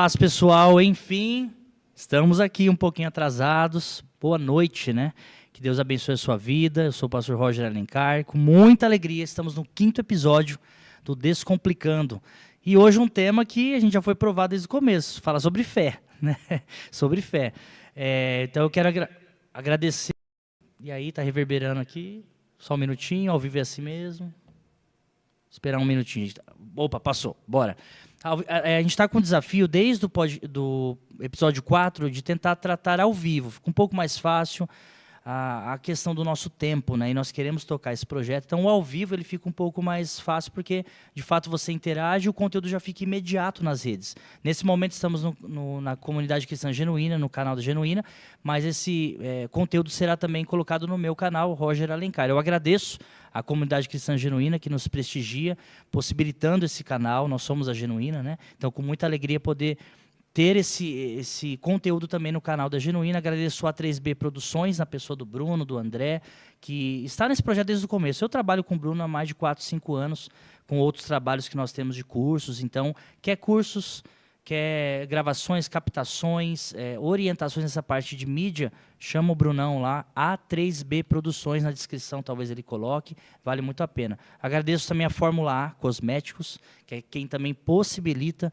Paz, pessoal, enfim, estamos aqui um pouquinho atrasados. Boa noite, né? Que Deus abençoe a sua vida. Eu sou o pastor Roger Alencar. Com muita alegria, estamos no 5º episódio do Descomplicando. E hoje um tema que a gente já foi provado desde o começo, fala sobre fé, né? Sobre fé. Então eu quero agradecer. E aí, tá reverberando aqui. Só um minutinho, ao vivo é assim mesmo. Esperar um minutinho. Opa, passou. Bora. A gente está com o desafio, desde do episódio 4, de tentar tratar ao vivo. Fica um pouco mais fácil a questão do nosso tempo, né? E nós queremos tocar esse projeto. Então, o ao vivo ele fica um pouco mais fácil, porque, de fato, você interage e o conteúdo já fica imediato nas redes. Nesse momento, estamos na comunidade cristã Genuína, no canal da Genuína, mas esse conteúdo será também colocado no meu canal, Roger Alencar. Eu agradeço a comunidade cristã Genuína, que nos prestigia, possibilitando esse canal. Nós somos a Genuína, né? Então, com muita alegria, poder ter esse conteúdo também no canal da Genuína. Agradeço a 3B Produções, na pessoa do Bruno, do André, que está nesse projeto desde o começo. Eu trabalho com o Bruno há mais de 4, 5 anos, com outros trabalhos que nós temos de cursos. Então, quer cursos, quer gravações, captações, orientações nessa parte de mídia, chama o Brunão lá, A3B Produções, na descrição talvez ele coloque, vale muito a pena. Agradeço também a Fórmula A Cosméticos, que é quem também possibilita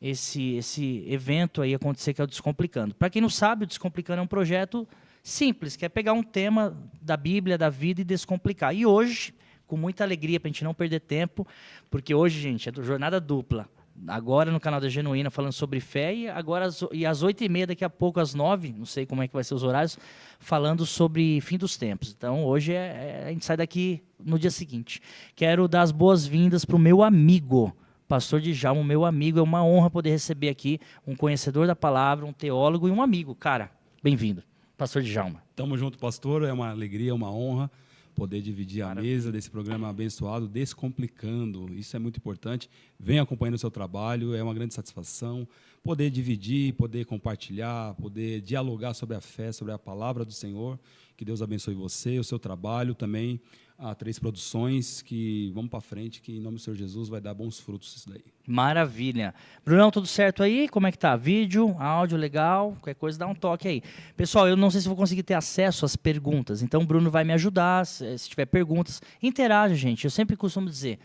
esse evento aí acontecer, que é o Descomplicando. Para quem não sabe, o Descomplicando é um projeto simples, que é pegar um tema da Bíblia, da vida e descomplicar. E hoje, com muita alegria, para a gente não perder tempo, porque hoje, gente, é jornada dupla. Agora no canal da Genuína falando sobre fé e agora às 8h30, daqui a pouco às 9h, não sei como é que vai ser os horários, falando sobre fim dos tempos. Então hoje a gente sai daqui no dia seguinte. Quero dar as boas-vindas para o meu amigo, pastor Djalma, meu amigo. É uma honra poder receber aqui um conhecedor da palavra, um teólogo e um amigo. Cara, bem-vindo, pastor Djalma. Tamo junto, pastor. É uma alegria, uma honra poder dividir a mesa desse programa abençoado, Descomplicando. Isso é muito importante. Venha acompanhando o seu trabalho, é uma grande satisfação poder dividir, poder compartilhar, poder dialogar sobre a fé, sobre a palavra do Senhor. Que Deus abençoe você, o seu trabalho também. A 3 Produções, que vamos para frente, que em nome do Senhor Jesus vai dar bons frutos isso daí. Maravilha. Brunão, tudo certo aí? Como é que tá? Vídeo, áudio legal? Qualquer coisa, dá um toque aí. Pessoal, eu não sei se vou conseguir ter acesso às perguntas, então o Bruno vai me ajudar, se tiver perguntas. Interaja, gente. Eu sempre costumo dizer,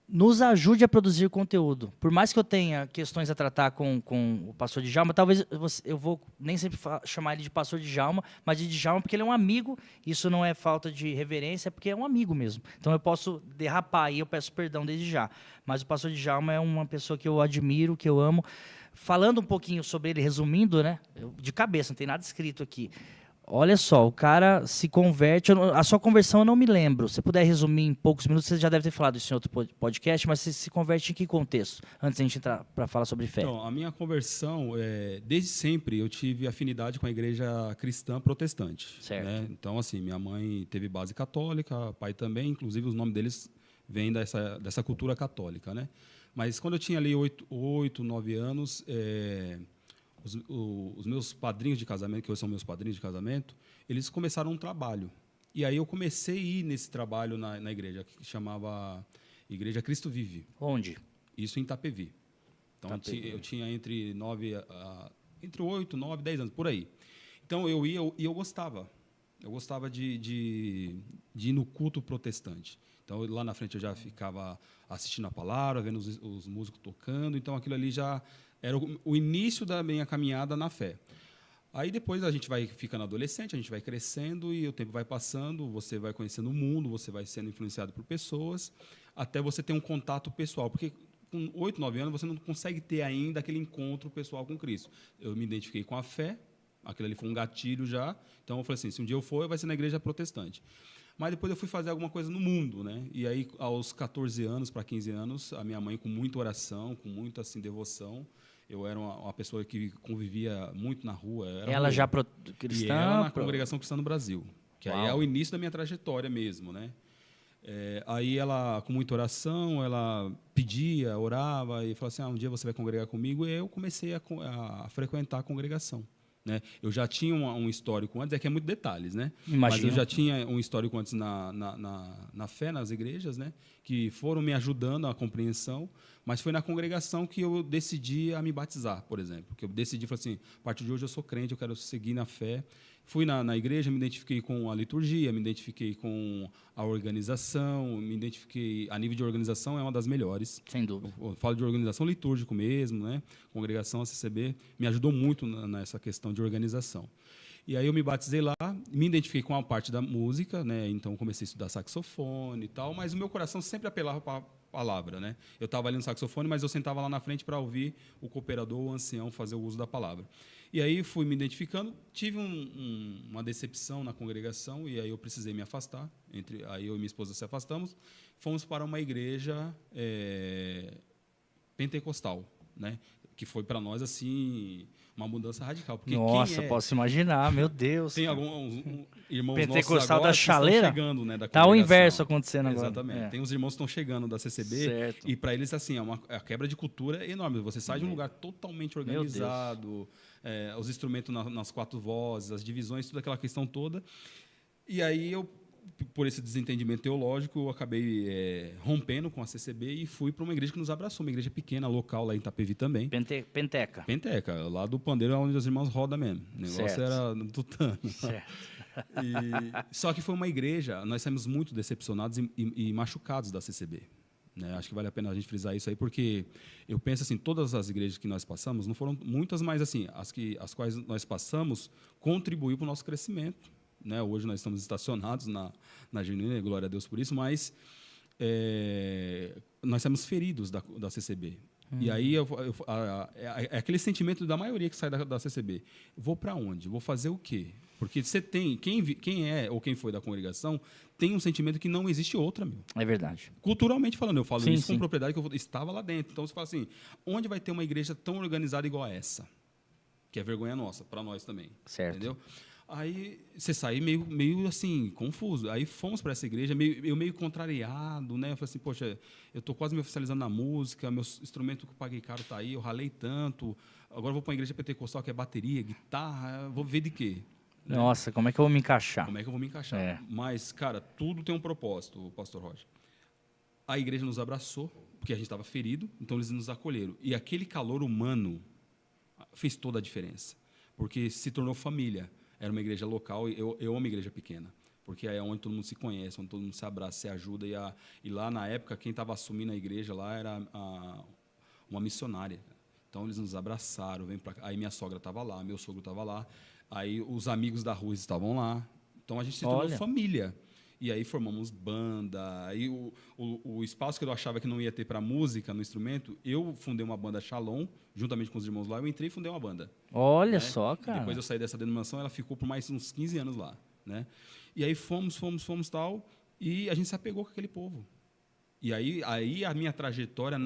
nos ajude a produzir conteúdo. Por mais que eu tenha questões a tratar com o pastor Djalma, talvez eu vou nem sempre chamar ele de pastor Djalma, mas de Djalma porque ele é um amigo. Isso não é falta de reverência, é porque é um amigo mesmo. Então eu posso derrapar e eu peço perdão desde já. Mas o pastor Djalma é uma pessoa que eu admiro, que eu amo. Falando um pouquinho sobre ele, resumindo, né, de cabeça, não tem nada escrito aqui. Olha só, o cara se converte, a sua conversão eu não me lembro. Se puder resumir em poucos minutos, você já deve ter falado isso em outro podcast, mas você se converte em que contexto? Antes da gente entrar para falar sobre fé. Então, a minha conversão, desde sempre eu tive afinidade com a igreja cristã protestante. Certo. Né? Então, assim, minha mãe teve base católica, pai também, inclusive os nomes deles vêm dessa cultura católica. Né? Mas quando eu tinha ali 8, 9 anos... Os meus padrinhos de casamento, que hoje são meus padrinhos de casamento, eles começaram um trabalho. E aí eu comecei a ir nesse trabalho na igreja, que chamava Igreja Cristo Vive. Onde? Isso em Itapevi. Então, eu tinha entre 8, 9, 10 anos, por aí. Então, eu ia e eu gostava. Eu gostava de ir no culto protestante. Então, lá na frente eu já ficava assistindo a palavra, vendo os músicos tocando. Então, aquilo ali já... era o início da minha caminhada na fé. Aí depois a gente vai ficando adolescente, a gente vai crescendo e o tempo vai passando, você vai conhecendo o mundo, você vai sendo influenciado por pessoas, até você ter um contato pessoal. Porque com 8, 9 anos você não consegue ter ainda aquele encontro pessoal com Cristo. Eu me identifiquei com a fé, aquilo ali foi um gatilho já. Então eu falei assim, se um dia eu for, vai ser na igreja protestante. Mas depois eu fui fazer alguma coisa no mundo, né? E aí, aos 14 anos para 15 anos, a minha mãe, com muita oração, com muita assim, devoção, eu era uma pessoa que convivia muito na rua. Ela já cristã? E ela na Congregação Cristã no Brasil, que Uau. aí é o início da minha trajetória mesmo, né? Aí ela, com muita oração, ela pedia, orava e falava assim, um dia você vai congregar comigo. E eu comecei a frequentar a congregação. Né? Eu já tinha um histórico antes, que é muito detalhes, né? Imagino. Mas eu já tinha um histórico antes na fé, nas igrejas, né? Que foram me ajudando a compreensão, Mas foi na congregação que eu decidi a me batizar, por exemplo. Que eu decidi, falei assim, a partir de hoje eu sou crente, eu quero seguir na fé. Fui na igreja, me identifiquei com a liturgia, me identifiquei com a organização, me identifiquei... A nível de organização é uma das melhores. Sem dúvida. Eu falo de organização litúrgico mesmo, né? Congregação, a CCB, me ajudou muito nessa questão de organização. E aí eu me batizei lá, me identifiquei com a parte da música, né? Então comecei a estudar saxofone e tal, mas o meu coração sempre apelava para a palavra, né? Eu estava ali no saxofone, mas eu sentava lá na frente para ouvir o cooperador, o ancião, fazer o uso da palavra. E aí fui me identificando, tive uma decepção na congregação, e aí eu precisei me afastar. Aí eu e minha esposa se afastamos, fomos para uma igreja pentecostal, né? Que foi para nós assim uma mudança radical. Porque nossa, posso imaginar, meu Deus. Tem alguns irmãos pentecostal nossos agora da chaleira? Que estão chegando, né, da tá o inverso acontecendo agora. Exatamente. Tem uns irmãos que estão chegando da CCB, certo. e para eles assim é a quebra de cultura enorme. Você sai de um lugar totalmente organizado, os instrumentos nas 4 vozes, as divisões, toda aquela questão toda. E aí eu, por esse desentendimento teológico, eu acabei rompendo com a CCB e fui para uma igreja que nos abraçou, uma igreja pequena, local, lá em Itapevi também. Penteca. Penteca, lá do pandeiro, onde os irmãos rodam mesmo. O negócio era tutano. Certo. Só que foi uma igreja, nós saímos muito decepcionados e machucados da CCB. Né? Acho que vale a pena a gente frisar isso aí, porque eu penso assim, todas as igrejas que nós passamos, não foram muitas, mas assim, as quais nós passamos contribuiu para o nosso crescimento. Né? Hoje nós estamos estacionados na Genuína, glória a Deus por isso, mas nós somos feridos da CCB. E aí é aquele sentimento da maioria que sai da CCB. Vou para onde? Vou fazer o quê? Porque você tem, quem é ou quem foi da congregação tem um sentimento que não existe outra, meu. É verdade. Culturalmente falando, eu falo sim, isso com propriedade, que eu estava lá dentro. Então você fala assim, onde vai ter uma igreja tão organizada igual a essa? Que é vergonha nossa, para nós também. Certo. Entendeu? Aí você sai meio assim, confuso. Aí fomos para essa igreja, meio contrariado, né? Eu falei assim, poxa, eu estou quase me oficializando na música, meu instrumento que eu paguei caro está aí, eu ralei tanto, agora eu vou para uma igreja pentecostal que é bateria, guitarra, vou ver de quê? Né? Nossa, como é que eu vou me encaixar? Como é que eu vou me encaixar? Mas, cara, tudo tem um propósito, pastor Roger. A igreja nos abraçou, porque a gente estava ferido, então eles nos acolheram. E aquele calor humano fez toda a diferença, porque se tornou família. Era uma igreja local, e eu amo igreja pequena, porque é onde todo mundo se conhece, onde todo mundo se abraça, se ajuda. E lá, na época, quem estava assumindo a igreja lá era uma missionária. Então, eles nos abraçaram, aí minha sogra estava lá, meu sogro estava lá, aí os amigos da rua estavam lá. Então, a gente se tornou família. E aí formamos banda. Aí o espaço que eu achava que não ia ter para música no instrumento, eu fundei uma banda Shalom, juntamente com os irmãos lá. Eu entrei e fundei uma banda. Olha só, cara. E depois eu saí dessa denominação, ela ficou por mais uns 15 anos lá. Né? E aí fomos tal, e a gente se apegou com aquele povo. E aí a minha trajetória,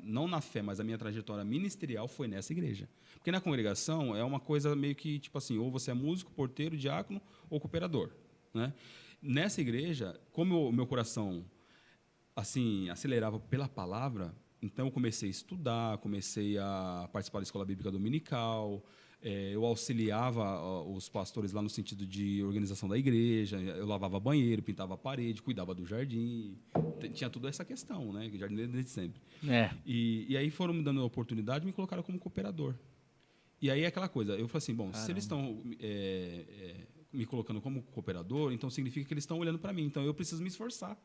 não na fé, mas a minha trajetória ministerial foi nessa igreja. Porque na congregação é uma coisa meio que, tipo assim, ou você é músico, porteiro, diácono ou cooperador. Né? Nessa igreja, como o meu coração assim acelerava pela palavra, então eu comecei a estudar, comecei a participar da escola bíblica dominical, eu auxiliava os pastores lá no sentido de organização da igreja, eu lavava banheiro, pintava a parede, cuidava do jardim, tinha toda essa questão, né, que jardineiro desde sempre. E aí foram me dando a oportunidade e me colocaram como cooperador. E aí é aquela coisa, eu falei assim, bom, se eles estão me colocando como cooperador, então significa que eles estão olhando para mim, então eu preciso me esforçar.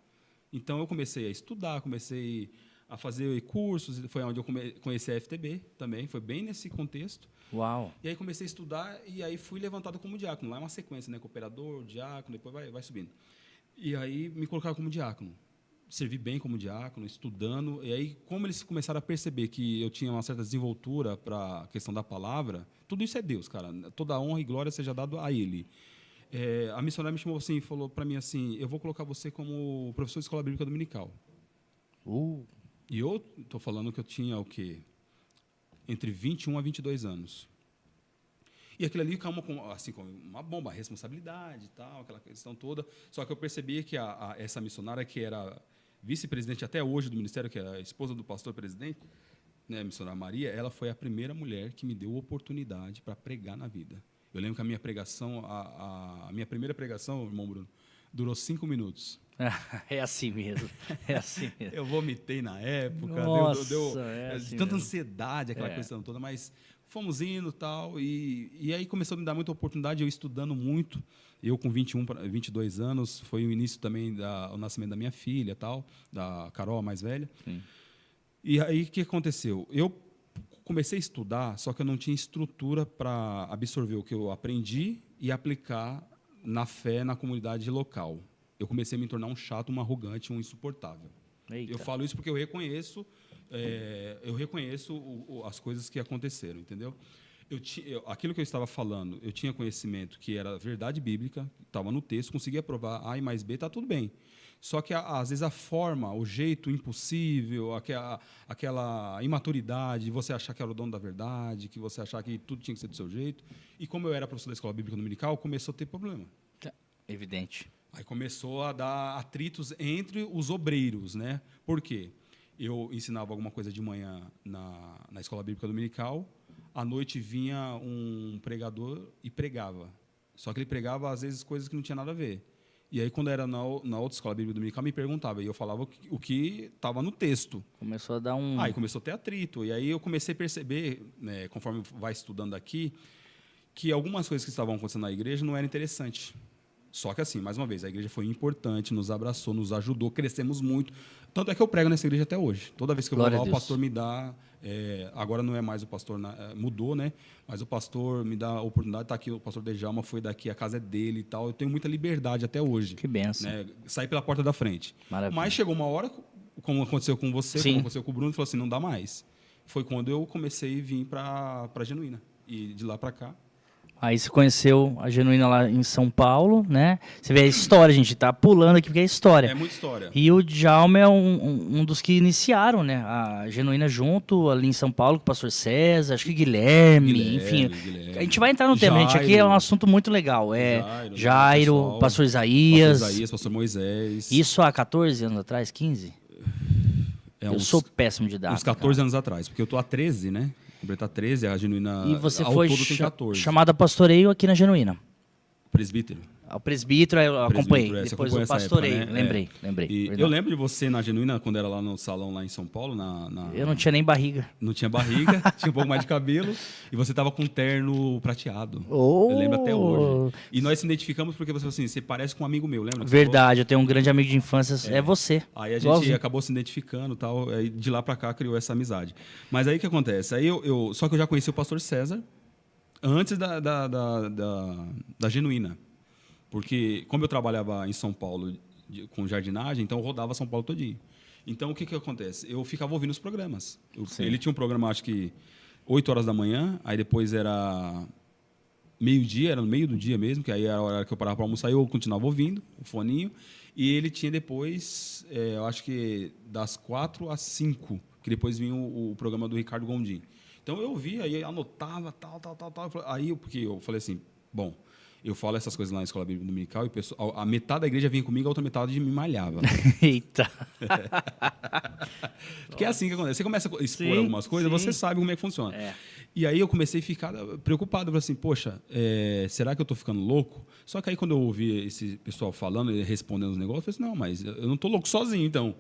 Então eu comecei a estudar, comecei a fazer cursos, foi onde eu conheci a FTB também, foi bem nesse contexto. Uau! E aí comecei a estudar e aí fui levantado como diácono. Lá é uma sequência, né? Cooperador, diácono, depois vai subindo. E aí me colocaram como diácono. Servi bem como diácono, estudando. E aí, como eles começaram a perceber que eu tinha uma certa desenvoltura para a questão da palavra, tudo isso é Deus, cara. Toda a honra e glória seja dado a Ele. A missionária me chamou assim e falou para mim assim, eu vou colocar você como professor de escola bíblica dominical. E eu estou falando que eu tinha o quê? Entre 21 a 22 anos. E aquilo ali caiu assim, com uma bomba, a responsabilidade e tal, aquela questão toda. Só que eu percebi que essa missionária, que era vice-presidente até hoje do ministério, que era a esposa do pastor-presidente, né, a missionária Maria, ela foi a primeira mulher que me deu oportunidade para pregar na vida. Eu lembro que a minha pregação, a minha primeira pregação, irmão Bruno, durou 5 minutos. É assim mesmo. É assim mesmo. Eu vomitei na época, Nossa, deu é assim tanta mesmo. ansiedade, aquela questão toda, mas fomos indo tal, e aí começou a me dar muita oportunidade, eu estudando muito. Eu com 21 para 22 anos, foi o início também o nascimento da minha filha, tal, da Carol, a mais velha. Sim. E aí o que aconteceu? Eu comecei a estudar, só que eu não tinha estrutura para absorver o que eu aprendi e aplicar na fé, na comunidade local. Eu comecei a me tornar um chato, um arrogante, um insuportável. Eita. Eu falo isso porque eu reconheço, as coisas que aconteceram, entendeu? Aquilo que eu estava falando, eu tinha conhecimento que era verdade bíblica, estava no texto, conseguia provar A e mais B, está tudo bem. Só que, às vezes, a forma, o jeito impossível, aquela imaturidade, você achar que era o dono da verdade, que você achar que tudo tinha que ser do seu jeito. E como eu era professor da escola bíblica dominical, começou a ter problema. Evidente. Aí começou a dar atritos entre os obreiros, né? Por quê? Eu ensinava alguma coisa de manhã na escola bíblica dominical, à noite vinha um pregador e pregava. Só que ele pregava, às vezes, coisas que não tinha nada a ver. E aí, quando era na outra escola bíblica dominical, me perguntava, e eu falava o que estava no texto. Começou a dar um... Aí começou a ter atrito. E aí eu comecei a perceber, né, conforme vai estudando aqui, que algumas coisas que estavam acontecendo na igreja não eram interessantes. Só que, assim, mais uma vez, a igreja foi importante, nos abraçou, nos ajudou, crescemos muito. Tanto é que eu prego nessa igreja até hoje. Toda vez que eu vou lá, o pastor me dá... agora não é mais o pastor, mudou, né? Mas o pastor me dá a oportunidade, está aqui, o pastor Dejalma foi daqui, a casa é dele e tal. Eu tenho muita liberdade até hoje. Que benção. Né? Sair pela porta da frente. Maravilha. Mas chegou uma hora, como aconteceu com você, Sim. como aconteceu com o Bruno, falou assim, não dá mais. Foi quando eu comecei a vir para a Genuína. E de lá para cá... Aí você conheceu a Genuína lá em São Paulo, né? Você vê a história, a gente tá pulando aqui porque é história. É muita história. E o Djalma é um dos que iniciaram, né? A Genuína junto ali em São Paulo com o pastor César, acho que Guilherme, enfim. Guilherme. A gente vai entrar no tema, gente. Aqui é um assunto muito legal. Jairo, pastor Isaías. Pastor Moisés. Isso há 14 anos atrás, 15? Eu sou péssimo de data. Uns 14 anos atrás, porque eu tô há 13, né? Completar 13, a Genuína e você ao foi todo tem 14. chamado a pastoreio aqui na Genuína. Presbítero. O presbítero eu acompanhei, depois o pastoreio, época, né? lembrei. E eu lembro de você na Genuína, quando era lá no salão lá em São Paulo. Eu não tinha nem barriga. Não tinha barriga, tinha um pouco mais de cabelo, e você tava com um terno prateado. Oh. Eu lembro até hoje. E nós se identificamos porque você falou assim, você parece com um amigo meu, lembra? Verdade, eu tenho um grande amigo de infância, é você. Aí a gente acabou se identificando e tal, aí de lá para cá criou essa amizade. Mas aí o que acontece? Aí só que eu já conheci o pastor César antes da Genuína. Porque, como eu trabalhava em São Paulo com jardinagem, então eu rodava São Paulo todinho. Então, o que acontece? Eu ficava ouvindo os programas. Ele tinha um programa, acho que 8 horas da manhã, aí depois era meio-dia, era no meio do dia mesmo, que aí era a hora que eu parava para almoçar, eu continuava ouvindo o foninho. E ele tinha depois, eu acho que das 4 às 5, que depois vinha o programa do Ricardo Gondim. Então, eu ouvia, aí anotava, tal. Aí, porque eu falei assim, bom... Eu falo essas coisas lá na escola bíblica dominical e a metade da igreja vinha comigo, a outra metade me malhava. Eita! Porque é assim que acontece. Você começa a expor algumas coisas, você sabe como é que funciona. E aí eu comecei a ficar preocupado. Eu falei assim, poxa, será que eu estou ficando louco? Só que aí quando eu ouvi esse pessoal falando e respondendo os negócios, eu falei assim, não, mas eu não estou louco sozinho, então.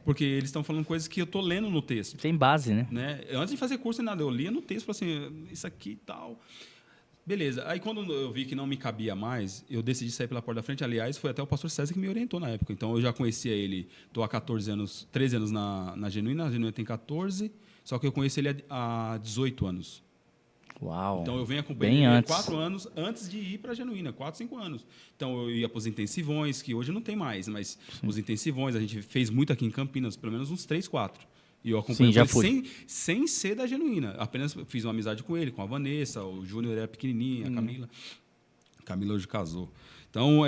Porque eles estão falando coisas que eu estou lendo no texto. Tem base, né? Antes de fazer curso, nada, eu lia no texto, falei assim, isso aqui e tal... Beleza. Aí, quando eu vi que não me cabia mais, eu decidi sair pela porta da frente. Aliás, foi até o pastor César que me orientou na época. Então, eu já conhecia ele. Estou há 13 anos na Genuína. A Genuína tem 14, só que eu conheci ele há 18 anos. Uau! Então, eu venho acompanhando ele 4 anos antes de ir para a Genuína. 4, 5 anos. Então, eu ia para os intensivões, que hoje não tem mais, mas os intensivões, a gente fez muito aqui em Campinas, pelo menos uns 3, 4. E eu acompanhei ele sem ser da Genuína. Apenas fiz uma amizade com ele, com a Vanessa, o Júnior era pequenininho, a Camila. A Camila hoje casou. Então,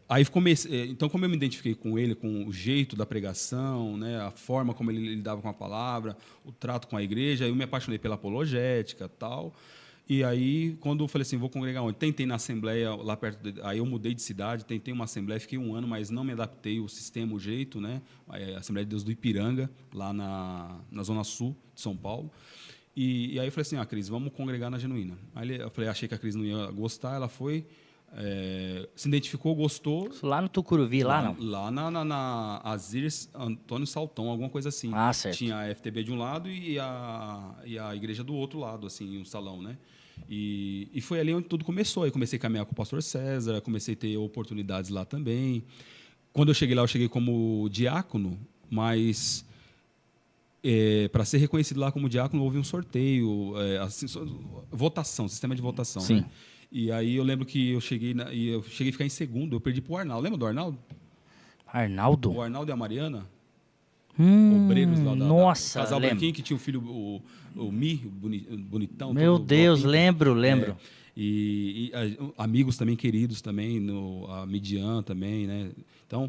aí comecei, então, como eu me identifiquei com ele, com o jeito da pregação, né, a forma como ele lidava com a palavra, o trato com a igreja, eu me apaixonei pela apologética e tal. E aí, quando eu falei assim, vou congregar onde? Tentei na Assembleia, lá perto, aí eu mudei de cidade, tentei uma Assembleia, fiquei 1 ano, mas não me adaptei ao sistema, o jeito, né? A Assembleia de Deus do Ipiranga, lá na Zona Sul de São Paulo. E aí eu falei assim, Cris, vamos congregar na Genuína. Aí eu falei, achei que a Cris não ia gostar, ela foi, se identificou, gostou. Isso lá no Tucuruvi, lá não? Lá na Azir Antônio Saltão, alguma coisa assim. Ah, certo. Tinha a FTB de um lado e a igreja do outro lado, assim, um salão, né? E foi ali onde tudo começou. Aí comecei a caminhar com o pastor César, comecei a ter oportunidades lá também. Quando eu cheguei lá, eu cheguei como diácono, mas para ser reconhecido lá como diácono, houve um sorteio, assim, votação, sistema de votação. Sim. Né? E aí eu lembro que eu cheguei a ficar em segundo, eu perdi para o Arnaldo. Lembra do Arnaldo? Arnaldo? O Arnaldo e a Mariana? Obreiros lá nossa, casal lembro. branquinho que tinha o filho, o Mi, bonitão. Meu Deus, lembro. E amigos também queridos também, a Midian também, né? Então,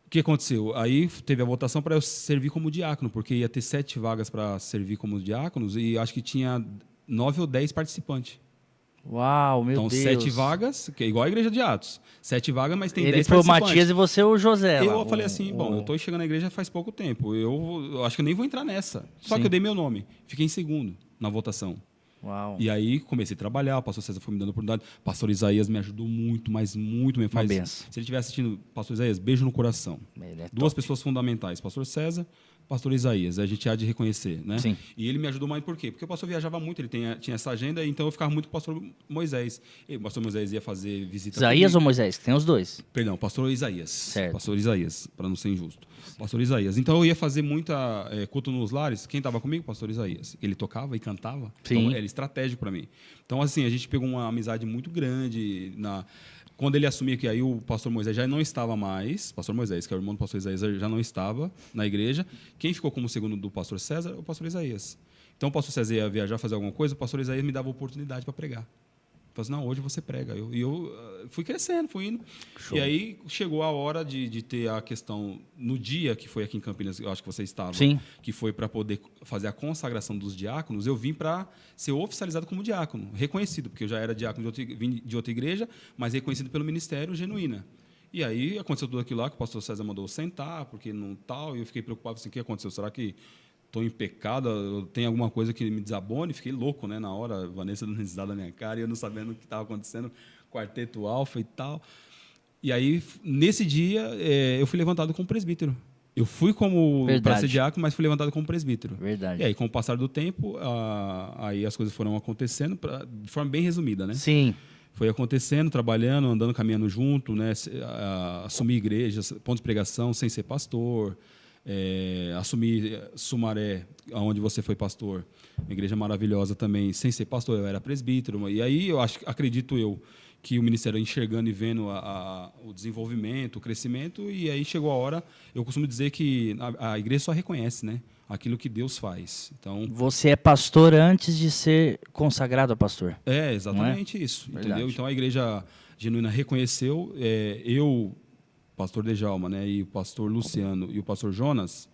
o que aconteceu? Aí teve a votação para eu servir como diácono, porque ia ter 7 vagas para servir como diáconos e acho que tinha 9 ou 10 participantes. Uau, meu Deus. Então, 7 vagas, que é igual a igreja de Atos. 7 vagas, mas tem 10 Ele foi o participantes. Matias e você o José. Eu falei assim, bom, eu estou chegando na igreja faz pouco tempo, eu acho que eu nem vou entrar nessa. Só Sim. que eu dei meu nome, fiquei em segundo na votação. Uau. E aí comecei a trabalhar, o pastor César foi me dando oportunidade, o pastor Isaías me ajudou muito, mas muito me faz. benção. Se ele estiver assistindo, pastor Isaías, beijo no coração. Ele é Duas top. pessoas fundamentais, pastor César, pastor Isaías, a gente há de reconhecer, né? Sim. E ele me ajudou mais por quê? Porque o pastor viajava muito, ele tinha essa agenda, então eu ficava muito com o pastor Moisés. E o pastor Moisés ia fazer visita. Isaías ou Moisés? Que tem os dois. Perdão, pastor Isaías. Certo. Pastor Isaías, para não ser injusto. Pastor Isaías. Então eu ia fazer muita culto nos lares. Quem estava comigo? Pastor Isaías. Ele tocava e cantava. Sim. Então era estratégico para mim. Então, assim, a gente pegou uma amizade muito grande. Quando ele assumiu que aí o pastor Moisés já não estava mais, pastor Moisés, que é o irmão do pastor Isaías, já não estava na igreja. Quem ficou como segundo do pastor César? O pastor Isaías. Então o pastor César ia viajar, fazer alguma coisa, o pastor Isaías me dava oportunidade para pregar. Falei assim, não, hoje você prega. E eu fui crescendo, fui indo. Show. E aí chegou a hora de ter a questão, no dia que foi aqui em Campinas, eu acho que você estava, Sim. que foi para poder fazer a consagração dos diáconos, eu vim para ser oficializado como diácono, reconhecido, porque eu já era diácono vim de outra igreja, mas reconhecido pelo Ministério Genuína. E aí aconteceu tudo aquilo lá, que o pastor César mandou sentar, porque não tal, e eu fiquei preocupado, assim, o que aconteceu? Será que estou em pecado, tem alguma coisa que me desabone? Fiquei louco, né? Na hora, a Vanessa dando risada na minha cara, e eu não sabendo o que estava acontecendo, quarteto alfa e tal. E aí, nesse dia, eu fui levantado como presbítero. Eu fui como para ser diácono, mas fui levantado como presbítero. Verdade. E aí, com o passar do tempo, aí as coisas foram acontecendo, de forma bem resumida, né? Sim. Foi acontecendo, trabalhando, andando, caminhando junto, né? Assumir igrejas, ponto de pregação, sem ser pastor. Assumi Sumaré, onde você foi pastor, uma igreja maravilhosa também, sem ser pastor, eu era presbítero. E aí acredito eu que o ministério enxergando e vendo o desenvolvimento, o crescimento, e aí chegou a hora, eu costumo dizer que a igreja só reconhece, né, aquilo que Deus faz. Então, você é pastor antes de ser consagrado a pastor. É exatamente isso, Verdade. entendeu? Então a igreja genuína reconheceu, eu, pastor Dejalma, né, e o pastor Luciano e o pastor Jonas,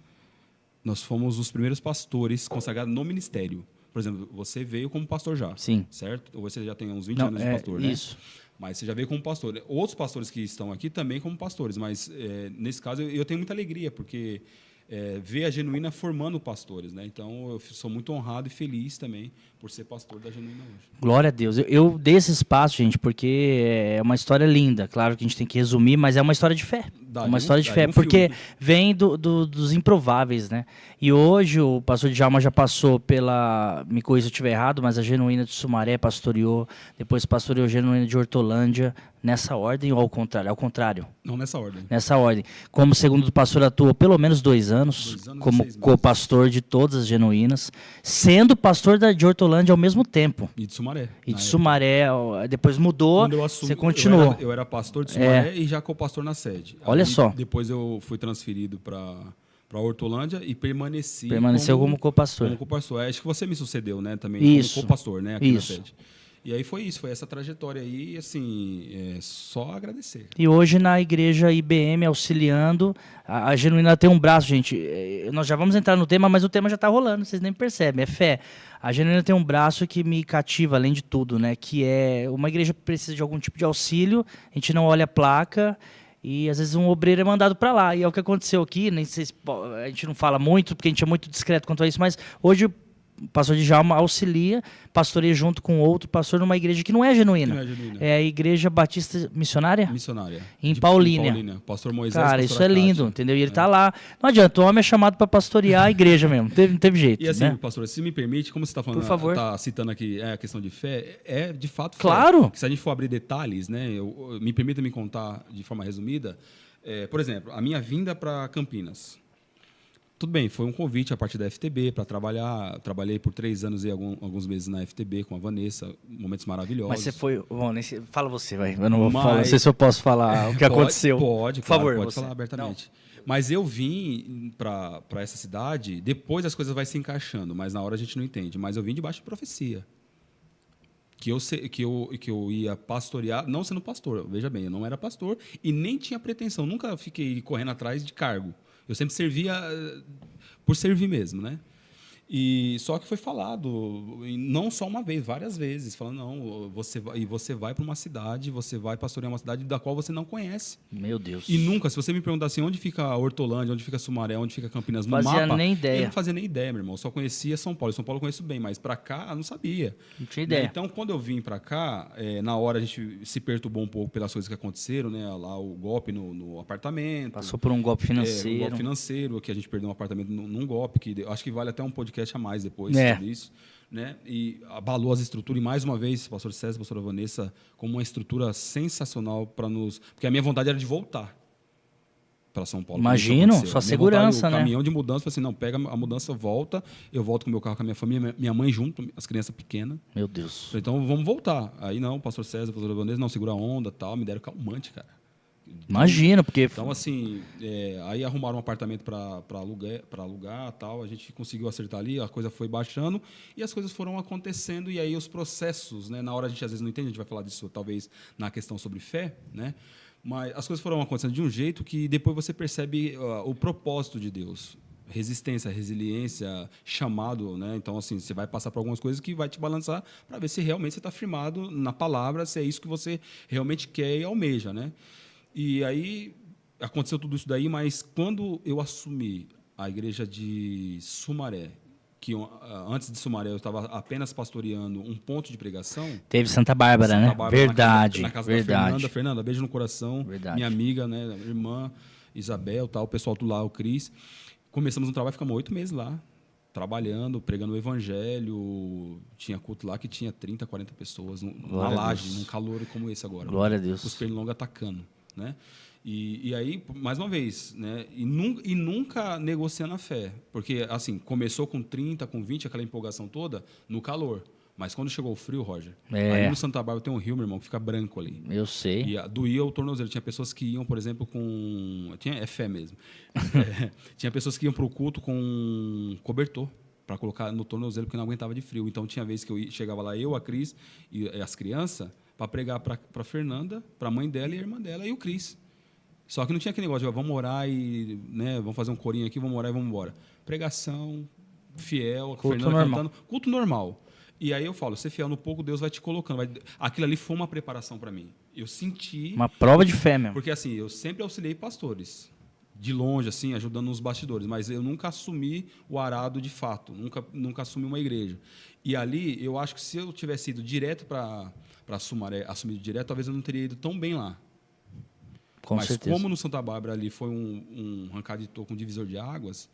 nós fomos os primeiros pastores consagrados no ministério. Por exemplo, você veio como pastor já, Sim. certo? Ou você já tem uns 20 anos de pastor, né? Isso. Mas você já veio como pastor. Outros pastores que estão aqui também como pastores, mas nesse caso eu tenho muita alegria, porque ver a Genuína formando pastores, né? Então eu sou muito honrado e feliz também por ser pastor da Genuína hoje. Glória a Deus. Eu dei esse espaço, gente, porque é uma história linda. Claro que a gente tem que resumir, mas é uma história de fé. Uma história de fé, porque vem dos improváveis, né? E hoje o pastor Djalma já passou me corrija se eu estiver errado, mas a Genuína de Sumaré pastoreou, depois pastoreou a Genuína de Hortolândia, nessa ordem ou ao contrário? Ao contrário. Não, nessa ordem. Nessa ordem. Como segundo do pastor atuou pelo menos 2 anos, como co-pastor de todas as Genuínas, sendo pastor de Hortolândia ao mesmo tempo. E de Sumaré. E de Sumaré, depois mudou, você continuou. Eu era pastor de Sumaré e já co-pastor na sede. Olha só. Depois eu fui transferido para Hortolândia e permaneci. Permaneceu como co-pastor. Como co-pastor. Acho que você me sucedeu, né? Também Isso. como co-pastor, né? Aqui Isso. na sede. E aí foi isso, foi essa trajetória aí, e assim, só agradecer. E hoje na igreja IBM, auxiliando, a Genuína tem um braço, gente, nós já vamos entrar no tema, mas o tema já está rolando, vocês nem percebem, é fé. A Genuína tem um braço que me cativa, além de tudo, né? Que é uma igreja que precisa de algum tipo de auxílio, a gente não olha a placa, e às vezes um obreiro é mandado para lá. E é o que aconteceu aqui, nem sei se, a gente não fala muito, porque a gente é muito discreto quanto a isso, mas hoje o pastor Djalma auxilia, pastoreia junto com outro pastor numa igreja que não é genuína. Não é genuína. É a Igreja Batista Missionária? Missionária. Em Paulínia. Pastor Moisés. Cara, pastor isso é lindo, Acácio. entendeu? E ele tá lá. Não adianta, o homem é chamado para pastorear a igreja mesmo. Não teve jeito, E assim, né? pastor, se me permite, como você está falando, Por favor. está citando aqui a questão de fé, é de fato fé. Claro. Se a gente for abrir detalhes, né, me permita me contar de forma resumida. Por exemplo, a minha vinda para Campinas. Tudo bem, foi um convite a partir da FTB para trabalhar. Trabalhei por 3 anos e alguns meses na FTB com a Vanessa, momentos maravilhosos. Mas você foi. Bom, fala você, vai. Eu não vou falar, não sei se eu posso falar o que aconteceu. Pode, por favor. Pode falar abertamente. Não. Mas eu vim para essa cidade, depois as coisas vão se encaixando, mas na hora a gente não entende. Mas eu vim debaixo de profecia. Que eu ia pastorear, não sendo pastor, veja bem, eu não era pastor e nem tinha pretensão, nunca fiquei correndo atrás de cargo. Eu sempre servia por servir mesmo, né? E só que foi falado, não só uma vez, várias vezes, falando, não, você vai para uma cidade, você vai pastorear uma cidade da qual você não conhece. Meu Deus. E nunca, se você me perguntar assim, onde fica Hortolândia, onde fica Sumaré, onde fica Campinas no fazia mapa, nem ideia. eu não fazia nem ideia, meu irmão. Eu só conhecia São Paulo. São Paulo eu conheço bem, mas para cá eu não sabia. Não tinha ideia. Então, quando eu vim para cá, na hora a gente se perturbou um pouco pelas coisas que aconteceram, né? Lá o golpe no apartamento. Passou por um golpe financeiro. Um golpe financeiro, que a gente perdeu um apartamento num golpe, que acho que vale até um podcast a mais depois. Sobre isso, né? E abalou as estruturas. E, mais uma vez, pastor César, pastora Vanessa, como uma estrutura sensacional para nos... Porque a minha vontade era de voltar para São Paulo. Imagino, sua segurança, né? O caminhão de mudança, falei assim, não, pega a mudança, volta, eu volto com o meu carro, com a minha família, minha mãe junto, as crianças pequenas. Meu Deus. Falei, então, vamos voltar. Aí, não, pastor César, pastora Vanessa, não, segura a onda, tal, me deram calmante, cara. Imagina, porque... Então, assim, aí arrumaram um apartamento para alugar, tal, a gente conseguiu acertar ali, a coisa foi baixando e as coisas foram acontecendo e aí os processos, né, na hora a gente às vezes não entende, a gente vai falar disso talvez na questão sobre fé, né, mas as coisas foram acontecendo de um jeito que depois você percebe o propósito de Deus. Resistência, resiliência, chamado, né? Então, assim, você vai passar por algumas coisas que vai te balançar para ver se realmente você está firmado na palavra, se é isso que você realmente quer e almeja, né? E aí aconteceu tudo isso daí, mas quando eu assumi a igreja de Sumaré, que antes de Sumaré eu estava apenas pastoreando um ponto de pregação. Teve Santa Bárbara, né? Verdade, na casa verdade. da Fernanda, beijo no coração. Verdade. Minha amiga, né, irmã Isabel, tal, o pessoal do lá, o Cris. Começamos um trabalho, ficamos 8 meses lá, trabalhando, pregando o evangelho. Tinha culto lá que tinha 30, 40 pessoas, numa laje, num calor como esse agora. Glória a Deus. Os pernilongos atacando, né? E aí, mais uma vez, né? E nunca negociando a fé. Porque, assim, começou com 30, com 20, aquela empolgação toda, no calor. Mas quando chegou o frio, Roger, aí no Santa Bárbara tem um rio, meu irmão, que fica branco ali. Eu sei. E doía o tornozelo. Tinha pessoas que iam, por exemplo, com... É fé mesmo. Tinha pessoas que iam para o culto com cobertor para colocar no tornozelo, porque não aguentava de frio. Então, tinha vezes que chegava lá, eu, a Cris e as crianças, para pregar para a Fernanda, para a mãe dela e a irmã dela, e o Cris. Só que não tinha aquele negócio de vamos orar e, né, vamos fazer um corinho aqui, vamos orar e vamos embora. Pregação, fiel, culto Fernanda normal. cantando, culto normal. E aí eu falo, ser fiel no pouco, Deus vai te colocando. Aquilo ali foi uma preparação para mim. Eu senti... Uma prova de fé mesmo. Porque assim, eu sempre auxiliei pastores, de longe, assim, ajudando nos bastidores, mas eu nunca assumi o arado de fato, nunca assumi uma igreja. E ali, eu acho que se eu tivesse ido direto para Sumaré, assumido direto, talvez eu não teria ido tão bem lá. Mas certeza. Como no Santa Bárbara ali foi um arrancado de toco, um divisor de águas,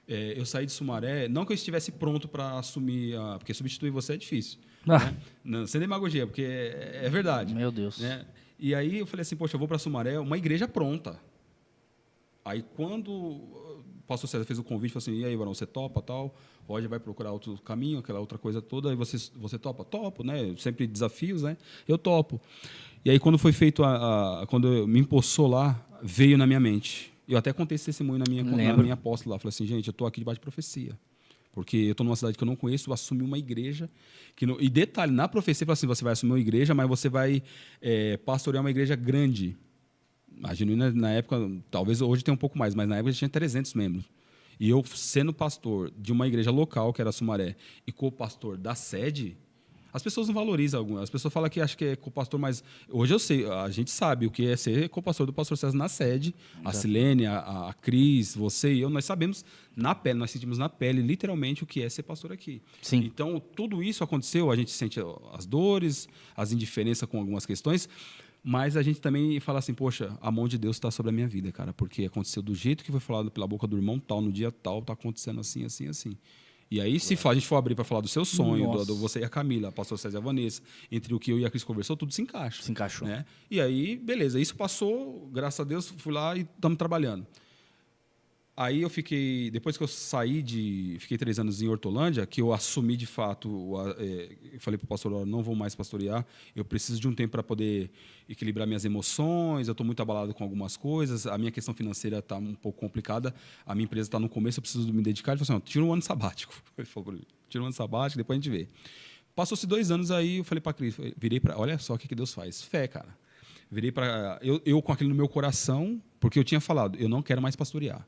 eu saí de Sumaré, não que eu estivesse pronto para assumir, porque substituir você é difícil. Né? Não, sem demagogia, porque é verdade. Meu Deus. Né? E aí eu falei assim, poxa, eu vou para Sumaré, uma igreja pronta. Aí quando o pastor César fez o convite, falou assim, e aí, Varão, você topa, tal? Roger vai procurar outro caminho, aquela outra coisa toda, aí você topa? Topo, né? Sempre desafios, né? Eu topo. E aí, quando foi feito, quando me empossou lá, veio na minha mente. Eu até contei esse testemunho na minha apóstola lá. Falei assim, gente, eu estou aqui debaixo de profecia. Porque eu estou numa cidade que eu não conheço, eu assumi uma igreja. E detalhe, na profecia, fala assim, você vai assumir uma igreja, mas você vai pastorear uma igreja grande. A Genuína, na época, talvez hoje tenha um pouco mais, mas na época tinha 300 membros. E eu, sendo pastor de uma igreja local, que era Sumaré, e co-pastor da sede, As pessoas não valorizam algumas. As pessoas falam que acham que é co-pastor, mas hoje eu sei, a gente sabe o que é ser co-pastor do pastor César na sede. A Silene, a Cris, você e eu, nós sabemos na pele, nós sentimos na pele, literalmente, o que é ser pastor aqui. Sim. Então, tudo isso aconteceu, a gente sente as dores, as indiferenças com algumas questões, mas a gente também fala assim, poxa, a mão de Deus está sobre a minha vida, cara, porque aconteceu do jeito que foi falado pela boca do irmão tal, no dia tal, está acontecendo assim, assim, assim. E aí, se a gente for abrir para falar do seu sonho, do você e a Camila, a pastor César e a Vanessa, entre o que eu e a Cris conversou, tudo se encaixa. Se encaixou. Né? E aí, beleza, isso passou, graças a Deus, fui lá e estamos trabalhando. Aí eu fiquei, depois que eu fiquei 3 anos em Hortolândia, que eu assumi de fato, eu falei para o pastor, não vou mais pastorear, eu preciso de um tempo para poder equilibrar minhas emoções, eu estou muito abalado com algumas coisas, a minha questão financeira está um pouco complicada, a minha empresa está no começo, eu preciso me dedicar. Ele falou assim, tira um ano sabático. Ele falou para mim, tira um ano sabático, depois a gente vê. Passou-se 2 anos aí, eu falei para a Cris, virei para, olha só o que Deus faz, fé, cara. Virei para, eu com aquilo no meu coração, porque eu tinha falado, eu não quero mais pastorear.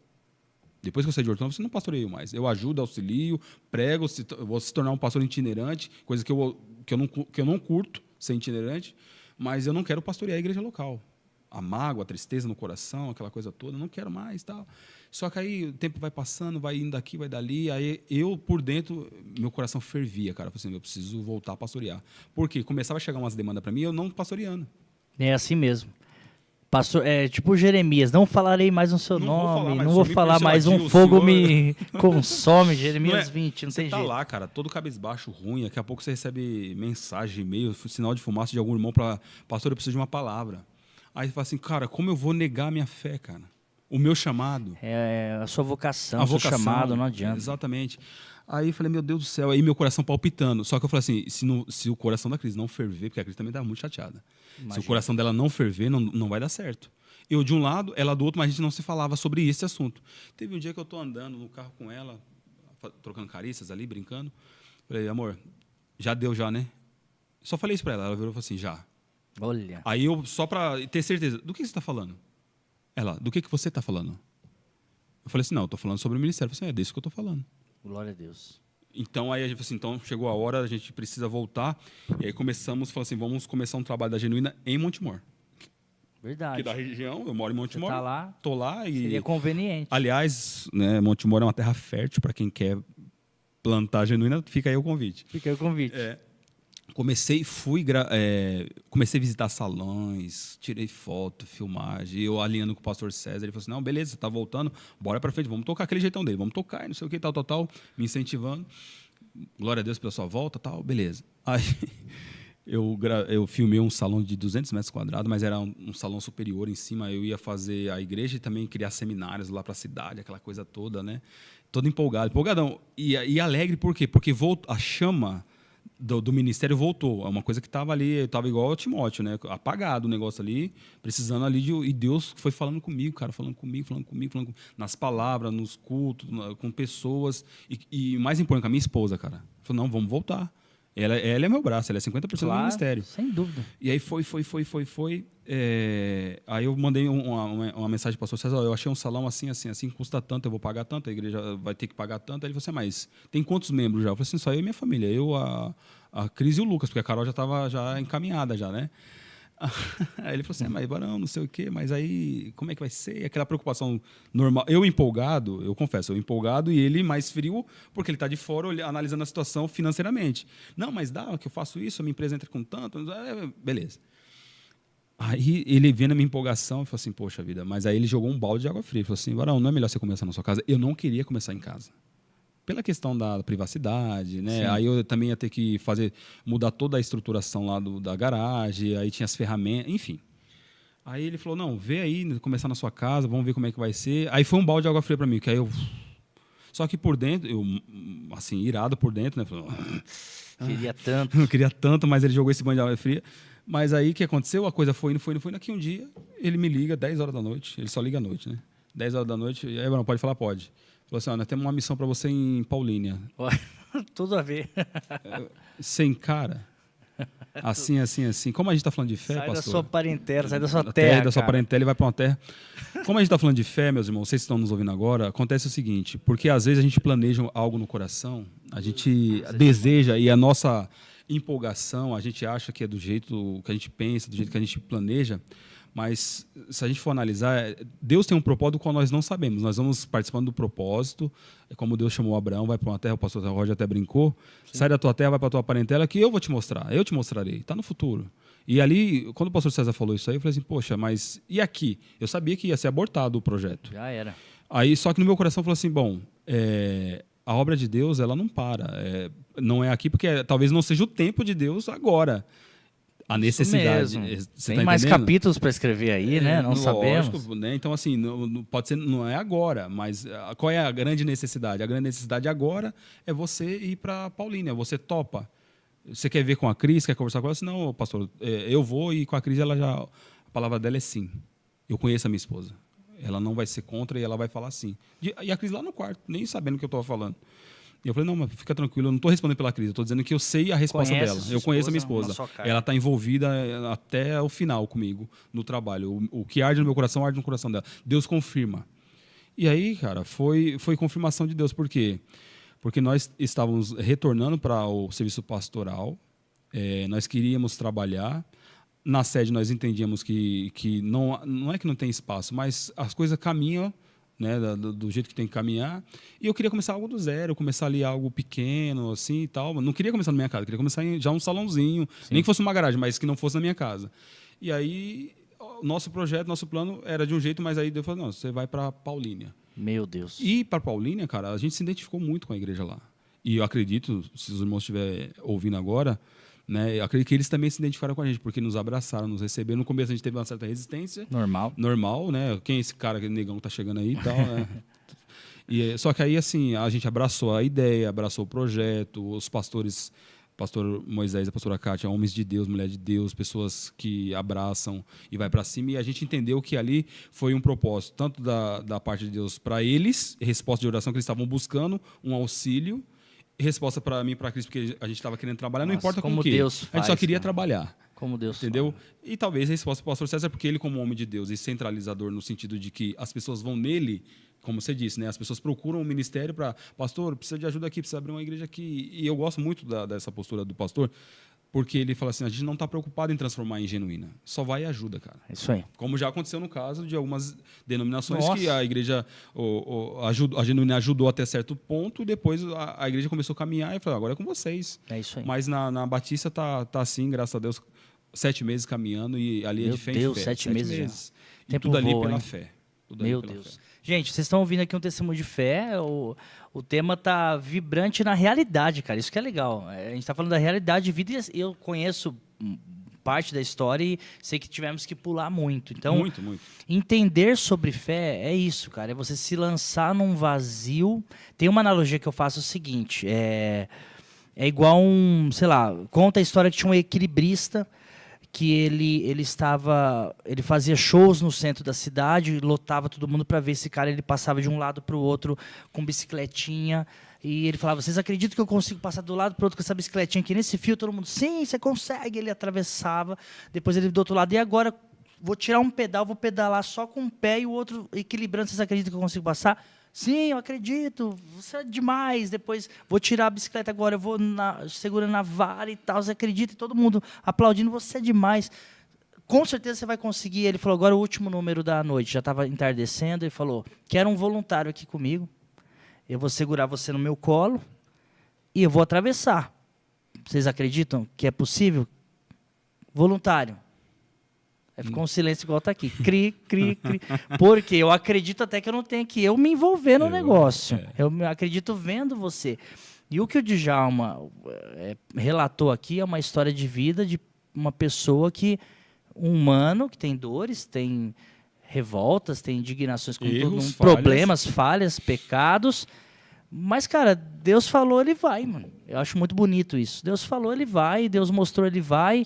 Depois que eu saí de Hortolândia, você não pastoreio mais. Eu ajudo, auxilio, prego, vou se tornar um pastor itinerante, coisa que eu não curto ser itinerante, mas eu não quero pastorear a igreja local. A mágoa, a tristeza no coração, aquela coisa toda, eu não quero mais. Tal. Só que aí o tempo vai passando, vai indo daqui, vai dali, aí eu, por dentro, meu coração fervia, cara. Eu falei assim, eu preciso voltar a pastorear. Porque começava a chegar umas demandas para mim, eu não pastoreando. É assim mesmo. Pastor, tipo Jeremias, não falarei mais no seu nome, não vou falar mais, um fogo me consome, Jeremias 20, não tem jeito. Você tá lá, cara, todo cabisbaixo, ruim, daqui a pouco você recebe mensagem, e-mail, sinal de fumaça de algum irmão para pastor, eu preciso de uma palavra. Aí você fala assim, cara, como eu vou negar a minha fé, cara? O meu chamado. É a sua vocação, o seu chamado, não adianta. Exatamente. Aí eu falei, meu Deus do céu, aí meu coração palpitando. Só que eu falei assim, se o coração da Cris não ferver, porque a Cris também estava muito chateada. Imagina. Se o coração dela não ferver, não vai dar certo. Eu de um lado, ela do outro, mas a gente não se falava sobre esse assunto. Teve um dia que eu estou andando no carro com ela, trocando carícias ali, brincando. Falei, amor, já deu já, né? Só falei isso para ela. Ela virou e falou assim, já. Olha. Aí eu, só para ter certeza, do que você está falando? Ela, do que você está falando? Eu falei assim, não, eu estou falando sobre o ministério. Eu falei assim, é disso que eu estou falando. Glória a Deus. Então, aí a gente falou assim, então chegou a hora, a gente precisa voltar. E aí começamos, falou assim, vamos começar um trabalho da Genuína em Montemor. Verdade. Que da região, eu moro em Montemor. Você tá lá? Tô lá e... Seria conveniente. Aliás, né, Montemor é uma terra fértil para quem quer plantar Genuína, fica aí o convite. Fica aí o convite. Comecei a visitar salões, tirei foto, filmagem, eu alinhando com o pastor César, ele falou assim, não, beleza, você está voltando, bora para frente, vamos tocar aquele jeitão dele, vamos tocar, não sei o que, tal, me incentivando, glória a Deus pela sua volta, tal, beleza. Aí eu filmei um salão de 200 metros quadrados, mas era um salão superior em cima, eu ia fazer a igreja e também criar seminários lá para a cidade, aquela coisa toda, né? Todo empolgadão, e alegre, por quê? Porque a chama do ministério voltou. É uma coisa que estava ali, estava igual ao Timóteo, né? Apagado o negócio ali, precisando ali e Deus foi falando comigo, cara, falando comigo, nas palavras, nos cultos, com pessoas e mais importante, com a minha esposa, cara. Falou, não, vamos voltar. Ela é meu braço, ela é 50% do ministério. Sem dúvida. E aí foi. Aí eu mandei uma mensagem para o pastor César, eu achei um salão assim, custa tanto, eu vou pagar tanto, a igreja vai ter que pagar tanto. Aí ele falou assim, mas tem quantos membros já? Eu falei assim, só eu e minha família, eu, a Cris e o Lucas, porque a Carol já estava encaminhada já, né? Aí ele falou assim, mas Barão, não sei o quê, mas aí como é que vai ser? Aquela preocupação normal. Eu empolgado, eu confesso, e ele mais frio, porque ele está de fora analisando a situação financeiramente. Não, mas dá que eu faço isso, a minha empresa entra com tanto, beleza. Aí ele vendo a minha empolgação e falou assim, poxa vida, mas aí ele jogou um balde de água fria. Ele falou assim, Barão, não é melhor você começar na sua casa? Eu não queria começar em casa. Pela questão da privacidade, né? Sim. Aí eu também ia ter que mudar toda a estruturação lá da garagem, aí tinha as ferramentas, enfim. Aí ele falou, não, vê aí, começar na sua casa, vamos ver como é que vai ser. Aí foi um balde de água fria para mim, que aí eu... Só que por dentro, eu, assim, irado por dentro, né? Queria tanto. Não queria tanto, mas ele jogou esse balde de água fria. Mas aí o que aconteceu? A coisa foi indo. Daqui um dia, ele me liga, 10 horas da noite, ele só liga à noite, né? 10 horas da noite, e aí, Bruno, pode falar? Pode. Falou assim, nós temos uma missão para você em Paulínia. Tudo a ver. Sem cara. Assim. Como a gente está falando de fé, pastor? Sai da sua parentela, sai da sua terra. Da sua parentela e vai para uma terra. Como a gente está falando de fé, meus irmãos, vocês estão nos ouvindo agora, acontece o seguinte, porque às vezes a gente planeja algo no coração, a gente deseja, e a nossa empolgação, a gente acha que é do jeito que a gente pensa, do jeito que a gente planeja, mas se a gente for analisar, Deus tem um propósito do qual nós não sabemos. Nós vamos participando do propósito, é como Deus chamou Abraão, vai para uma terra, o pastor Roger até brincou, sai da tua terra, vai para a tua parentela, que eu vou te mostrar, eu te mostrarei, está no futuro. E ali, quando o pastor César falou isso aí, eu falei assim, poxa, mas e aqui? Eu sabia que ia ser abortado o projeto. Já era. Aí, só que no meu coração falou assim, bom, a obra de Deus, ela não para. Não é aqui porque talvez não seja o tempo de Deus agora. A necessidade. Tem mais capítulos para escrever aí, né? Não sabemos. Lógico, né? Então, assim, pode ser, não é agora, mas qual é a grande necessidade? A grande necessidade agora é você ir para Paulínia, você topa. Você quer ver com a Cris, quer conversar com ela? Não, pastor, eu vou e com a Cris, a palavra dela é sim. Eu conheço a minha esposa. Ela não vai ser contra e ela vai falar sim. E a Cris lá no quarto, nem sabendo o que eu estava falando. E eu falei, não, mas fica tranquilo, eu não estou respondendo pela Cris, eu estou dizendo que eu sei a resposta dela. Eu conheço a minha esposa. Ela está envolvida até o final comigo, no trabalho. O que arde no meu coração, arde no coração dela. Deus confirma. E aí, cara, foi confirmação de Deus. Por quê? Porque nós estávamos retornando para o serviço pastoral, nós queríamos trabalhar. Na sede nós entendíamos que não é que não tem espaço, mas as coisas caminham, né, do jeito que tem que caminhar. E eu queria começar algo do zero, começar ali algo pequeno, assim e tal. Não queria começar na minha casa, queria começar já um salãozinho, sim, nem que fosse uma garagem, mas que não fosse na minha casa. E aí, nosso projeto, nosso plano era de um jeito, mas aí Deus falou, não, você vai para Paulínia. Meu Deus. E para Paulínia, cara, a gente se identificou muito com a igreja lá. E eu acredito, se os irmãos estiverem ouvindo agora, né, eu acredito que eles também se identificaram com a gente, porque nos abraçaram, nos receberam. No começo a gente teve uma certa resistência. Normal, né? Quem é esse cara, aquele negão que tá chegando aí e tal, né? Só que aí, assim, a gente abraçou a ideia, abraçou o projeto, os pastores, pastor Moisés, a pastora Kátia, homens de Deus, mulher de Deus, pessoas que abraçam e vai para cima. E a gente entendeu que ali foi um propósito, tanto da parte de Deus para eles, resposta de oração que eles estavam buscando, um auxílio, resposta para mim e para a Cris, porque a gente estava querendo trabalhar, não importa com o quê. Deus faz, a gente só queria trabalhar. Como Deus entendeu? faz. E talvez a resposta para o pastor César, porque ele, como homem de Deus e centralizador, no sentido de que as pessoas vão nele, como você disse, né? As pessoas procuram o ministério para, pastor, precisa de ajuda aqui, precisa abrir uma igreja aqui. E eu gosto muito dessa postura do pastor, porque ele fala assim, a gente não está preocupado em transformar em genuína, só vai e ajuda, cara. Isso aí. Como já aconteceu no caso de algumas denominações. Nossa. Que a igreja, a genuína ajudou até certo ponto, e depois a igreja começou a caminhar e falou, agora é com vocês. É isso aí. Mas na Batista tá assim, graças a Deus, 7 meses caminhando, e ali é de fé em fé. 7 meses. E tempo tudo voa, ali pela fé. Meu Deus. Fé. Gente, vocês estão ouvindo aqui um testemunho de fé, o tema tá vibrante na realidade, cara, isso que é legal. A gente está falando da realidade de vida, e eu conheço parte da história e sei que tivemos que pular muito. Então, muito. Entender sobre fé é isso, cara, é você se lançar num vazio. Tem uma analogia que eu faço o seguinte, é igual sei lá, conta a história que tinha um equilibrista, que ele fazia shows no centro da cidade, lotava todo mundo para ver esse cara, ele passava de um lado para o outro com bicicletinha, e ele falava, vocês acreditam que eu consigo passar do lado para o outro com essa bicicletinha aqui nesse fio? Todo mundo, sim, você consegue. Ele atravessava, depois ele do outro lado, e agora vou tirar um pedal, vou pedalar só com um pé e o outro equilibrando, vocês acreditam que eu consigo passar? Sim, eu acredito, você é demais. Depois, vou tirar a bicicleta agora, eu vou segurando a vara e tal, você acredita? E todo mundo aplaudindo, você é demais. Com certeza você vai conseguir. Ele falou, agora o último número da noite, já estava entardecendo, ele falou, quero um voluntário aqui comigo, eu vou segurar você no meu colo e eu vou atravessar. Vocês acreditam que é possível? Voluntário. Aí ficou um silêncio igual está aqui. Cri. Porque eu acredito até que eu não tenho que me envolver no negócio. Eu acredito vendo você. E o que o Djalma relatou aqui é uma história de vida de uma pessoa um humano, que tem dores, tem revoltas, tem indignações com erros, problemas, falhas, pecados. Mas, cara, Deus falou, ele vai, mano. Eu acho muito bonito isso. Deus falou, ele vai. Deus mostrou, ele vai.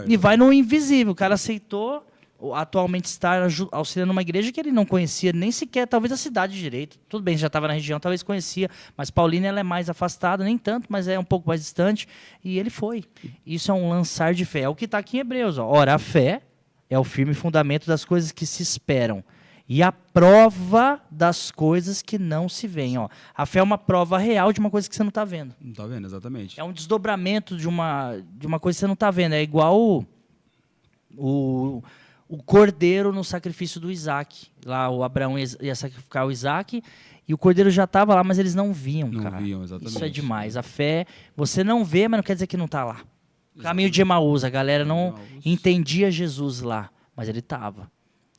E vai no invisível. O cara aceitou atualmente estar auxiliando uma igreja que ele não conhecia nem sequer, talvez, a cidade direito. Tudo bem, já estava na região, talvez conhecia. Mas Paulínia, ela é mais afastada, nem tanto, mas é um pouco mais distante. E ele foi. Isso é um lançar de fé. É o que está aqui em Hebreus. Ó. Ora, a fé é o firme fundamento das coisas que se esperam E a prova das coisas que não se veem. Ó. A fé é uma prova real de uma coisa que você não está vendo. Não está vendo, exatamente. É um desdobramento de uma coisa que você não está vendo. É igual o cordeiro no sacrifício do Isaac. Lá o Abraão ia sacrificar o Isaac e o cordeiro já estava lá, mas eles não viam, cara. Não viam, exatamente. Isso é demais. A fé, você não vê, mas não quer dizer que não está lá. Caminho de Emaús, a galera não entendia Jesus lá, mas ele estava.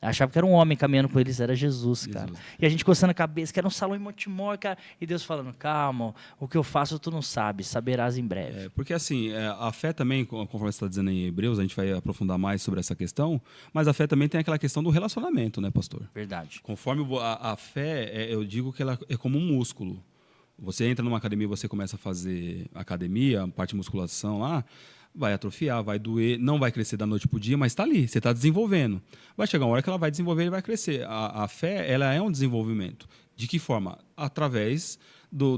Achava que era um homem caminhando com eles, era Jesus, cara. E a gente coçando a cabeça, que era um salão em Montemor, cara. E Deus falando, calma, o que eu faço tu não sabes, saberás em breve. Porque assim, a fé também, conforme você está dizendo em Hebreus, a gente vai aprofundar mais sobre essa questão, mas a fé também tem aquela questão do relacionamento, né, pastor? Verdade. Conforme a fé, eu digo que ela é como um músculo. Você entra numa academia, você começa a fazer academia, parte de musculação lá, vai atrofiar, vai doer, não vai crescer da noite para o dia, mas está ali, você está desenvolvendo. Vai chegar uma hora que ela vai desenvolver e vai crescer. A fé, ela é um desenvolvimento. De que forma? Através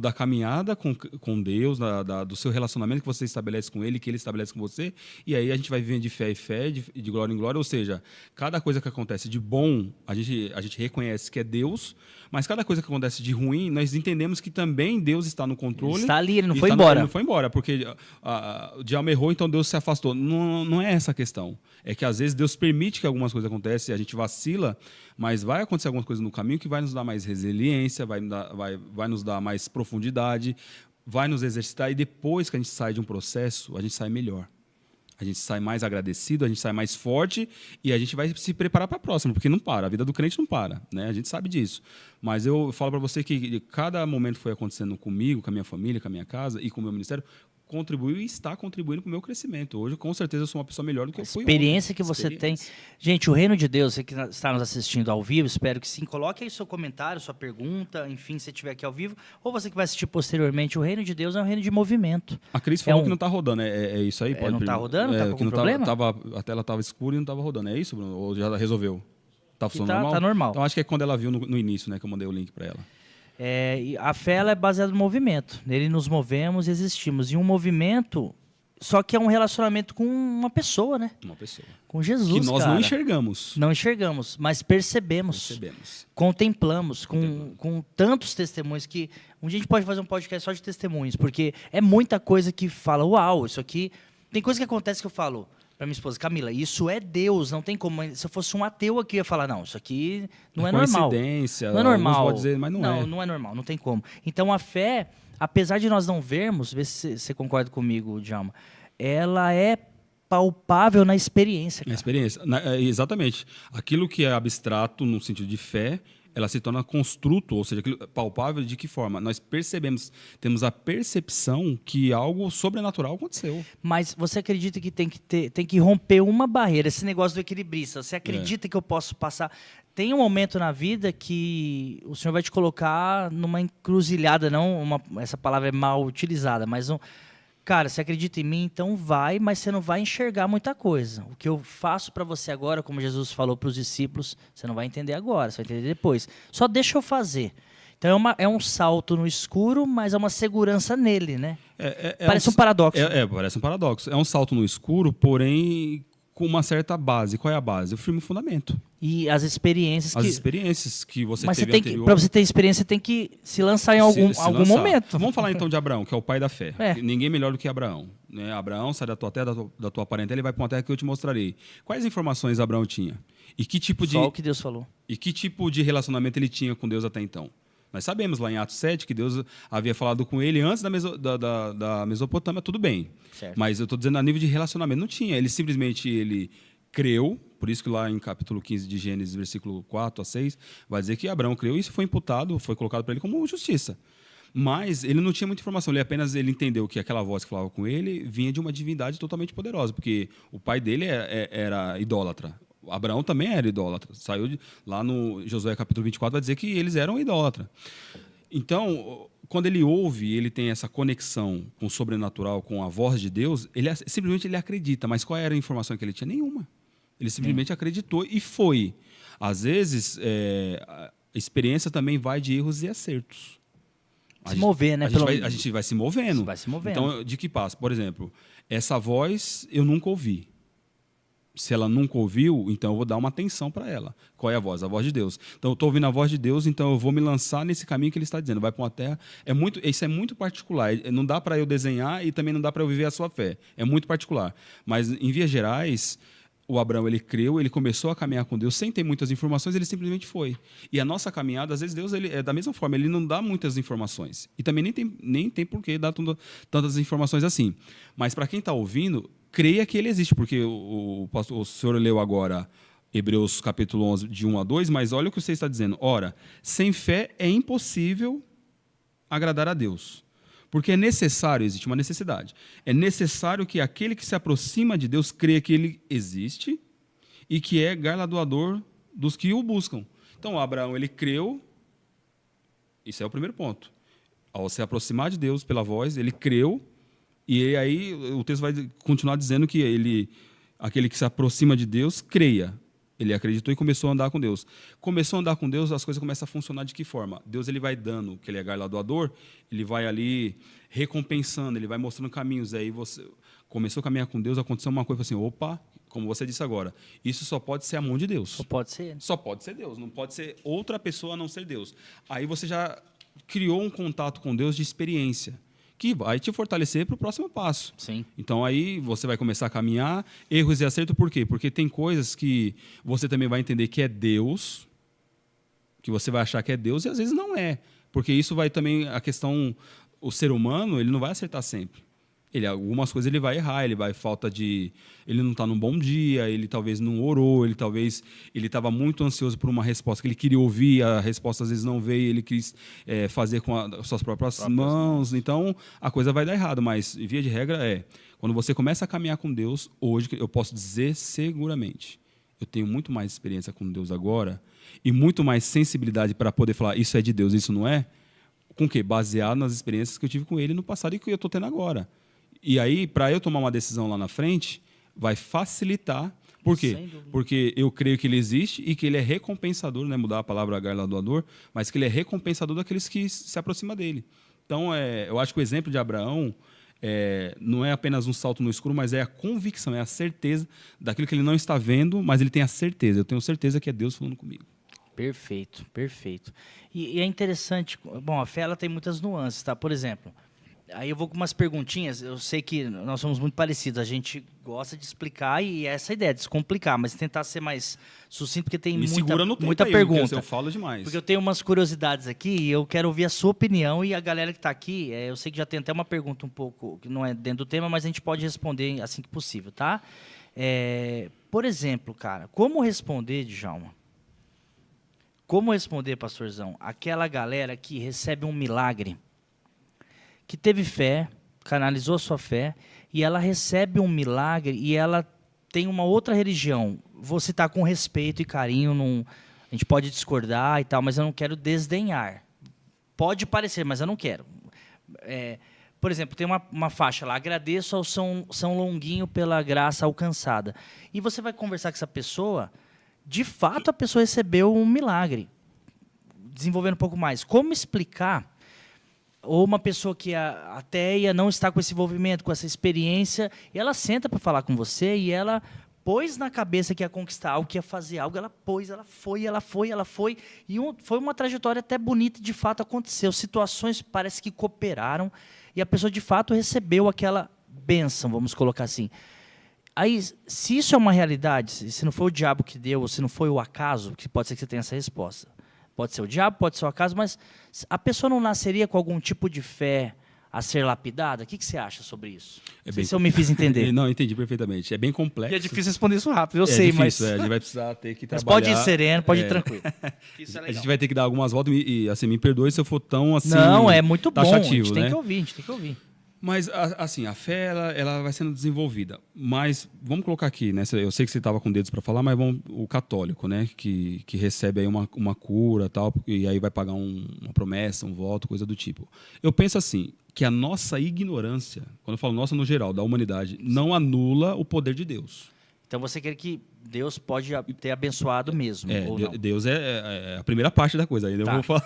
da caminhada com Deus, do seu relacionamento que você estabelece com Ele, que Ele estabelece com você, e aí a gente vai vivendo de fé em fé, de glória em glória, ou seja, cada coisa que acontece de bom, a gente reconhece que é Deus, mas cada coisa que acontece de ruim, nós entendemos que também Deus está no controle. Ele está ali, ele não foi embora. Ele não foi embora, porque o diabo errou, então Deus se afastou. Não é essa a questão. É que às vezes Deus permite que algumas coisas aconteçam, a gente vacila, mas vai acontecer algumas coisas no caminho que vai nos dar mais resiliência, vai nos dar mais profundidade, vai nos exercitar, e depois que a gente sai de um processo, a gente sai melhor. A gente sai mais agradecido, a gente sai mais forte e a gente vai se preparar para a próxima, porque não para, a vida do crente não para, né? A gente sabe disso. Mas eu falo para você que cada momento que foi acontecendo comigo, com a minha família, com a minha casa e com o meu ministério, contribuiu e está contribuindo para o meu crescimento. Hoje, com certeza, eu sou uma pessoa melhor do que eu fui ontem. Experiência que você tem. Gente, o reino de Deus, você que está nos assistindo ao vivo, espero que sim. Coloque aí seu comentário, sua pergunta, enfim, se você estiver aqui ao vivo, ou você que vai assistir posteriormente. O reino de Deus é um reino de movimento. A Cris falou que não está rodando, é isso aí? Não está rodando? Está com algum problema? A tela estava escura e não estava rodando. É isso, Bruno? Ou já resolveu? Está funcionando normal? Está normal. Então, acho que é quando ela viu no início, né, que eu mandei o link para ela. A fé ela é baseada no movimento. Nele nos movemos e existimos. E um movimento, só que é um relacionamento com uma pessoa, né? Uma pessoa. Com Jesus, que nós não enxergamos. Não enxergamos, mas percebemos. Contemplamos com tantos testemunhos que um dia a gente pode fazer um podcast só de testemunhos, porque é muita coisa que fala, uau, isso aqui... Tem coisa que acontece que eu falo para minha esposa, Camila, isso é Deus, não tem como. Se eu fosse um ateu aqui, eu ia falar, não, isso aqui não é normal. Coincidência, não é normal. Pode dizer, mas não é. Não é normal, não tem como. Então a fé, apesar de nós não vermos, vê se você concorda comigo, Djalma, ela é palpável na experiência. Cara. Na experiência, exatamente. Aquilo que é abstrato no sentido de fé, ela se torna construto, ou seja, palpável de que forma? Nós percebemos, temos a percepção que algo sobrenatural aconteceu. Mas você acredita que tem que romper uma barreira, esse negócio do equilibrista? Você acredita que eu posso passar... Tem um momento na vida que o Senhor vai te colocar numa encruzilhada, essa palavra é mal utilizada, mas cara, você acredita em mim, então vai, mas você não vai enxergar muita coisa. O que eu faço para você agora, como Jesus falou para os discípulos, você não vai entender agora, você vai entender depois. Só deixa eu fazer. Então é um salto no escuro, mas é uma segurança nele, né? Parece um paradoxo. Parece um paradoxo. É um salto no escuro, porém com uma certa base. Qual é a base? O firme fundamento. E as experiências que você mas teve anterior. Para você ter experiência, você tem que se lançar em algum momento. Vamos falar então de Abraão, que é o pai da fé. Ninguém melhor do que Abraão. Né? Abraão, sai da tua terra, da tua parentela, e vai para uma terra que eu te mostrarei. Quais informações Abraão tinha? E que tipo Só o que Deus falou. E que tipo de relacionamento ele tinha com Deus até então? Nós sabemos lá em Atos 7 que Deus havia falado com ele antes da Mesopotâmia, tudo bem. Certo. Mas eu estou dizendo a nível de relacionamento, não tinha. Ele simplesmente creu, por isso que lá em capítulo 15 de Gênesis, versículo 4 a 6, vai dizer que Abraão creu e isso foi imputado, foi colocado para ele como justiça. Mas ele não tinha muita informação, ele entendeu que aquela voz que falava com ele vinha de uma divindade totalmente poderosa, porque o pai dele era idólatra. Abraão também era idólatra. Lá no Josué capítulo 24 vai dizer que eles eram idólatras. Então, quando ele ouve, ele tem essa conexão com o sobrenatural, com a voz de Deus, simplesmente ele acredita. Mas qual era a informação que ele tinha? Nenhuma. Ele simplesmente acreditou e foi. Às vezes, a experiência também vai de erros e acertos. Mover, né? A gente vai se movendo. Vai se movendo. Então, de que passa? Por exemplo, essa voz eu nunca ouvi. Se ela nunca ouviu, então eu vou dar uma atenção para ela. Qual é a voz? A voz de Deus. Então eu estou ouvindo a voz de Deus, então eu vou me lançar nesse caminho que ele está dizendo. Vai para uma terra. Isso é muito particular. Não dá para eu desenhar e também não dá para eu viver a sua fé. É muito particular. Mas, em vias gerais, o Abraão, ele creu, ele começou a caminhar com Deus sem ter muitas informações, ele simplesmente foi. E a nossa caminhada, às vezes, Deus ele é da mesma forma, ele não dá muitas informações. E também nem tem por que dar tantas informações assim. Mas, para quem está ouvindo, creia que ele existe, porque o senhor leu agora Hebreus capítulo 11, de 1 a 2, mas olha o que você está dizendo. Ora, sem fé é impossível agradar a Deus, porque é necessário, existe uma necessidade, é necessário que aquele que se aproxima de Deus creia que ele existe e que é galardoador dos que o buscam. Então, Abraão, ele creu, isso é o primeiro ponto. Ao se aproximar de Deus pela voz, ele creu. E aí o texto vai continuar dizendo que aquele que se aproxima de Deus, creia. Ele acreditou e começou a andar com Deus. Começou a andar com Deus, as coisas começam a funcionar de que forma? Deus ele vai dando, que ele é galardoador, ele vai ali recompensando, ele vai mostrando caminhos. Aí você começou a caminhar com Deus, aconteceu uma coisa assim, opa, como você disse agora, isso só pode ser a mão de Deus. Só pode ser. Só pode ser Deus, não pode ser outra pessoa a não ser Deus. Aí você já criou um contato com Deus de experiência, que vai te fortalecer para o próximo passo. Sim. Então, aí você vai começar a caminhar, erros e acertos, por quê? Porque tem coisas que você também vai entender que é Deus, que você vai achar que é Deus, e às vezes não é. Porque isso vai também, a questão, o ser humano, ele não vai acertar sempre. Algumas coisas ele vai errar, ele não está num bom dia, ele talvez não orou, ele estava muito ansioso por uma resposta que ele queria ouvir, a resposta às vezes não veio, ele quis fazer com as suas próprias mãos, então a coisa vai dar errado, mas via de regra quando você começa a caminhar com Deus, hoje eu posso dizer seguramente, eu tenho muito mais experiência com Deus agora e muito mais sensibilidade para poder falar isso é de Deus, isso não é, com o quê? Baseado nas experiências que eu tive com Ele no passado e que eu estou tendo agora. E aí, para eu tomar uma decisão lá na frente, vai facilitar. Por quê? Porque eu creio que ele existe e que ele é recompensador, não é mudar a palavra galardoador, mas que ele é recompensador daqueles que se aproximam dele. Então, eu acho que o exemplo de Abraão não é apenas um salto no escuro, mas é a convicção, é a certeza daquilo que ele não está vendo, mas ele tem a certeza. Eu tenho certeza que é Deus falando comigo. Perfeito, perfeito. E é interessante, bom, a fé ela tem muitas nuances, tá? Por exemplo, aí eu vou com umas perguntinhas, eu sei que nós somos muito parecidos, a gente gosta de explicar e essa ideia, de descomplicar, mas tentar ser mais sucinto, porque tem muita pergunta. Eu falo demais. Porque eu tenho umas curiosidades aqui e eu quero ouvir a sua opinião e a galera que está aqui, eu sei que já tem até uma pergunta um pouco, que não é dentro do tema, mas a gente pode responder assim que possível, tá? Por exemplo, cara, como responder, Djalma? Como responder, pastorzão, aquela galera que recebe um milagre, que teve fé, canalizou a sua fé, e ela recebe um milagre e ela tem uma outra religião. Vou citar com respeito e carinho, a gente pode discordar e tal, mas eu não quero desdenhar. Pode parecer, mas eu não quero. Por exemplo, tem uma faixa lá, agradeço ao São Longuinho pela graça alcançada. E você vai conversar com essa pessoa, de fato a pessoa recebeu um milagre. Desenvolvendo um pouco mais. Como explicar... Ou uma pessoa que ateia não está com esse envolvimento, com essa experiência, e ela senta para falar com você e ela pôs na cabeça que ia conquistar algo, que ia fazer algo, ela foi, e foi uma trajetória até bonita, de fato aconteceu. Situações parece que cooperaram e a pessoa de fato recebeu aquela bênção, vamos colocar assim. Aí, se isso é uma realidade, se não foi o diabo que deu, ou se não foi o acaso, que pode ser que você tenha essa resposta. Pode ser o diabo, pode ser o acaso, mas a pessoa não nasceria com algum tipo de fé a ser lapidada? O que você acha sobre isso? Não sei se eu me fiz entender. Não, entendi perfeitamente. É bem complexo. E é difícil responder isso rápido, eu sei, difícil, mas... a gente vai precisar ter que trabalhar... Mas pode ir sereno, pode ir tranquilo. Isso é legal. A gente vai ter que dar algumas voltas e assim, me perdoe se eu for tão assim... Não, é muito bom, taxativo, a gente tem que ouvir, Mas, assim, a fé, ela vai sendo desenvolvida. Mas, vamos colocar aqui, né? Eu sei que você estava com dedos para falar, mas o católico, né? Que recebe aí uma cura tal, e aí vai pagar uma promessa, um voto, coisa do tipo. Eu penso assim, que a nossa ignorância, quando eu falo nossa no geral, da humanidade, não anula o poder de Deus. Então, você quer que Deus pode ter abençoado mesmo, ou não? Deus é a primeira parte da coisa, ainda eu vou falar...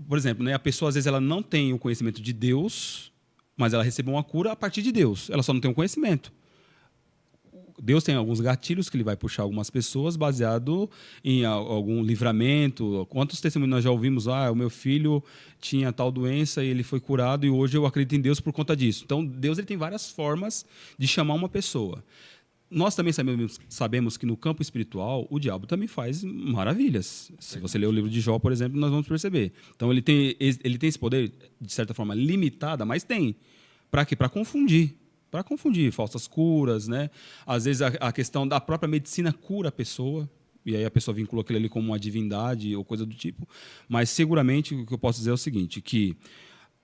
por exemplo, né, a pessoa às vezes ela não tem o conhecimento de Deus, mas ela recebeu uma cura a partir de Deus. Ela só não tem o conhecimento. Deus tem alguns gatilhos que ele vai puxar algumas pessoas baseado em algum livramento. Quantos testemunhos nós já ouvimos? O meu filho tinha tal doença e ele foi curado e hoje eu acredito em Deus por conta disso. Então, Deus ele tem várias formas de chamar uma pessoa. Nós também sabemos que no campo espiritual o diabo também faz maravilhas. Se você ler o livro de Jó, por exemplo, nós vamos perceber. Então, ele tem esse poder, de certa forma, limitada, mas tem. Para quê? Para confundir. Para confundir falsas curas, né? Às vezes a questão da própria medicina cura a pessoa, e aí a pessoa vincula aquilo ali como uma divindade ou coisa do tipo. Mas seguramente o que eu posso dizer é o seguinte, que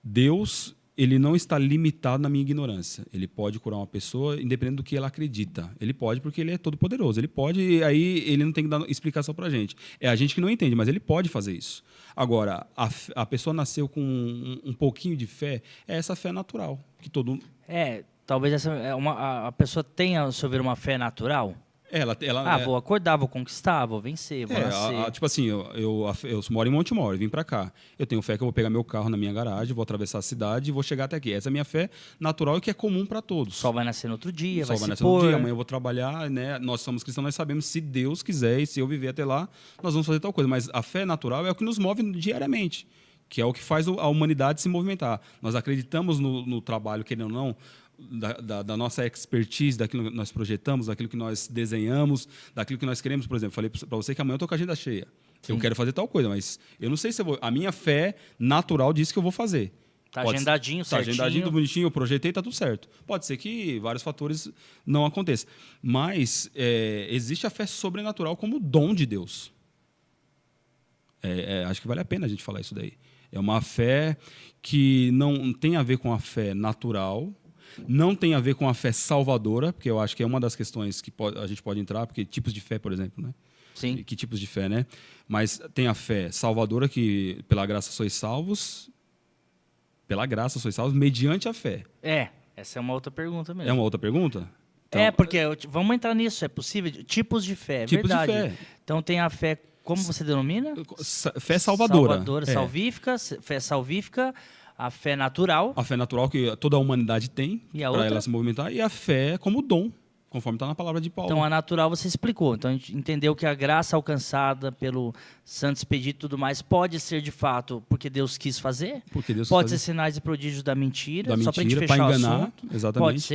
Deus ele não está limitado na minha ignorância. Ele pode curar uma pessoa independente do que ela acredita. Ele pode porque ele é todo poderoso. Ele pode, e aí ele não tem que dar explicação para a gente. É a gente que não entende, mas ele pode fazer isso. Agora, a pessoa nasceu com um pouquinho de fé, é essa fé natural que todo talvez a pessoa tenha, se houver uma fé natural. Vou acordar, vou conquistar, vou vencer, vou nascer. Tipo assim, eu moro em Montemor, vim para cá. Eu tenho fé que eu vou pegar meu carro na minha garagem, vou atravessar a cidade e vou chegar até aqui. Essa é a minha fé natural e que é comum para todos. O sol vai nascer no outro dia, vai nascer no outro dia, amanhã eu vou trabalhar, né? Nós somos cristãos, nós sabemos, se Deus quiser e se eu viver até lá, nós vamos fazer tal coisa. Mas a fé natural é o que nos move diariamente, que é o que faz a humanidade se movimentar. Nós acreditamos no trabalho, querendo ou não, da nossa expertise, daquilo que nós projetamos, daquilo que nós desenhamos, daquilo que nós queremos. Por exemplo, falei para você que amanhã eu estou com a agenda cheia. Sim. Eu quero fazer tal coisa, mas eu não sei se eu vou. A minha fé natural diz que eu vou fazer. Está agendadinho, certinho. Está agendadinho, bonitinho, eu projetei, está tudo certo. Pode ser que vários fatores não aconteçam. Mas existe a fé sobrenatural como dom de Deus. Acho que vale a pena a gente falar isso daí. É uma fé que não tem a ver com a fé natural, não tem a ver com a fé salvadora, porque eu acho que é uma das questões que a gente pode entrar, porque tipos de fé, por exemplo, né? Sim. Que tipos de fé, né? Mas tem a fé salvadora, que pela graça sois salvos, mediante a fé. Essa é uma outra pergunta mesmo. É uma outra pergunta? Então, porque vamos entrar nisso, é possível? Tipos de fé, tipos verdade. De fé. Então tem a fé, como você denomina? Fé salvadora. Fé salvífica, a fé natural. A fé natural que toda a humanidade tem para ela se movimentar. E a fé como dom, conforme está na palavra de Paulo. Então, a natural você explicou. Então, a gente entendeu que a graça alcançada pelo Santo Expedito e tudo mais pode ser, de fato, porque Deus quis fazer. Pode ser sinais e prodígios da mentira. Só para a gente fechar enganar, o assunto. Exatamente.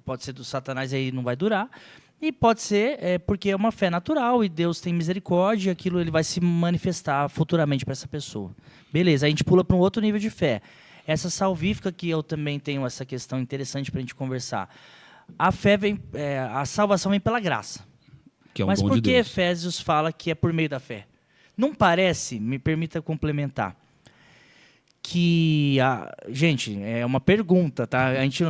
Pode ser do Satanás, aí não vai durar. E pode ser porque é uma fé natural e Deus tem misericórdia e aquilo ele vai se manifestar futuramente para essa pessoa. Beleza, a gente pula para um outro nível de fé. Essa salvífica, que eu também tenho essa questão interessante para a gente conversar. A fé a salvação vem pela graça. Que é um Mas dom por de que Deus. Efésios fala que é por meio da fé? Não parece, me permita complementar, que gente, é uma pergunta, tá? A gente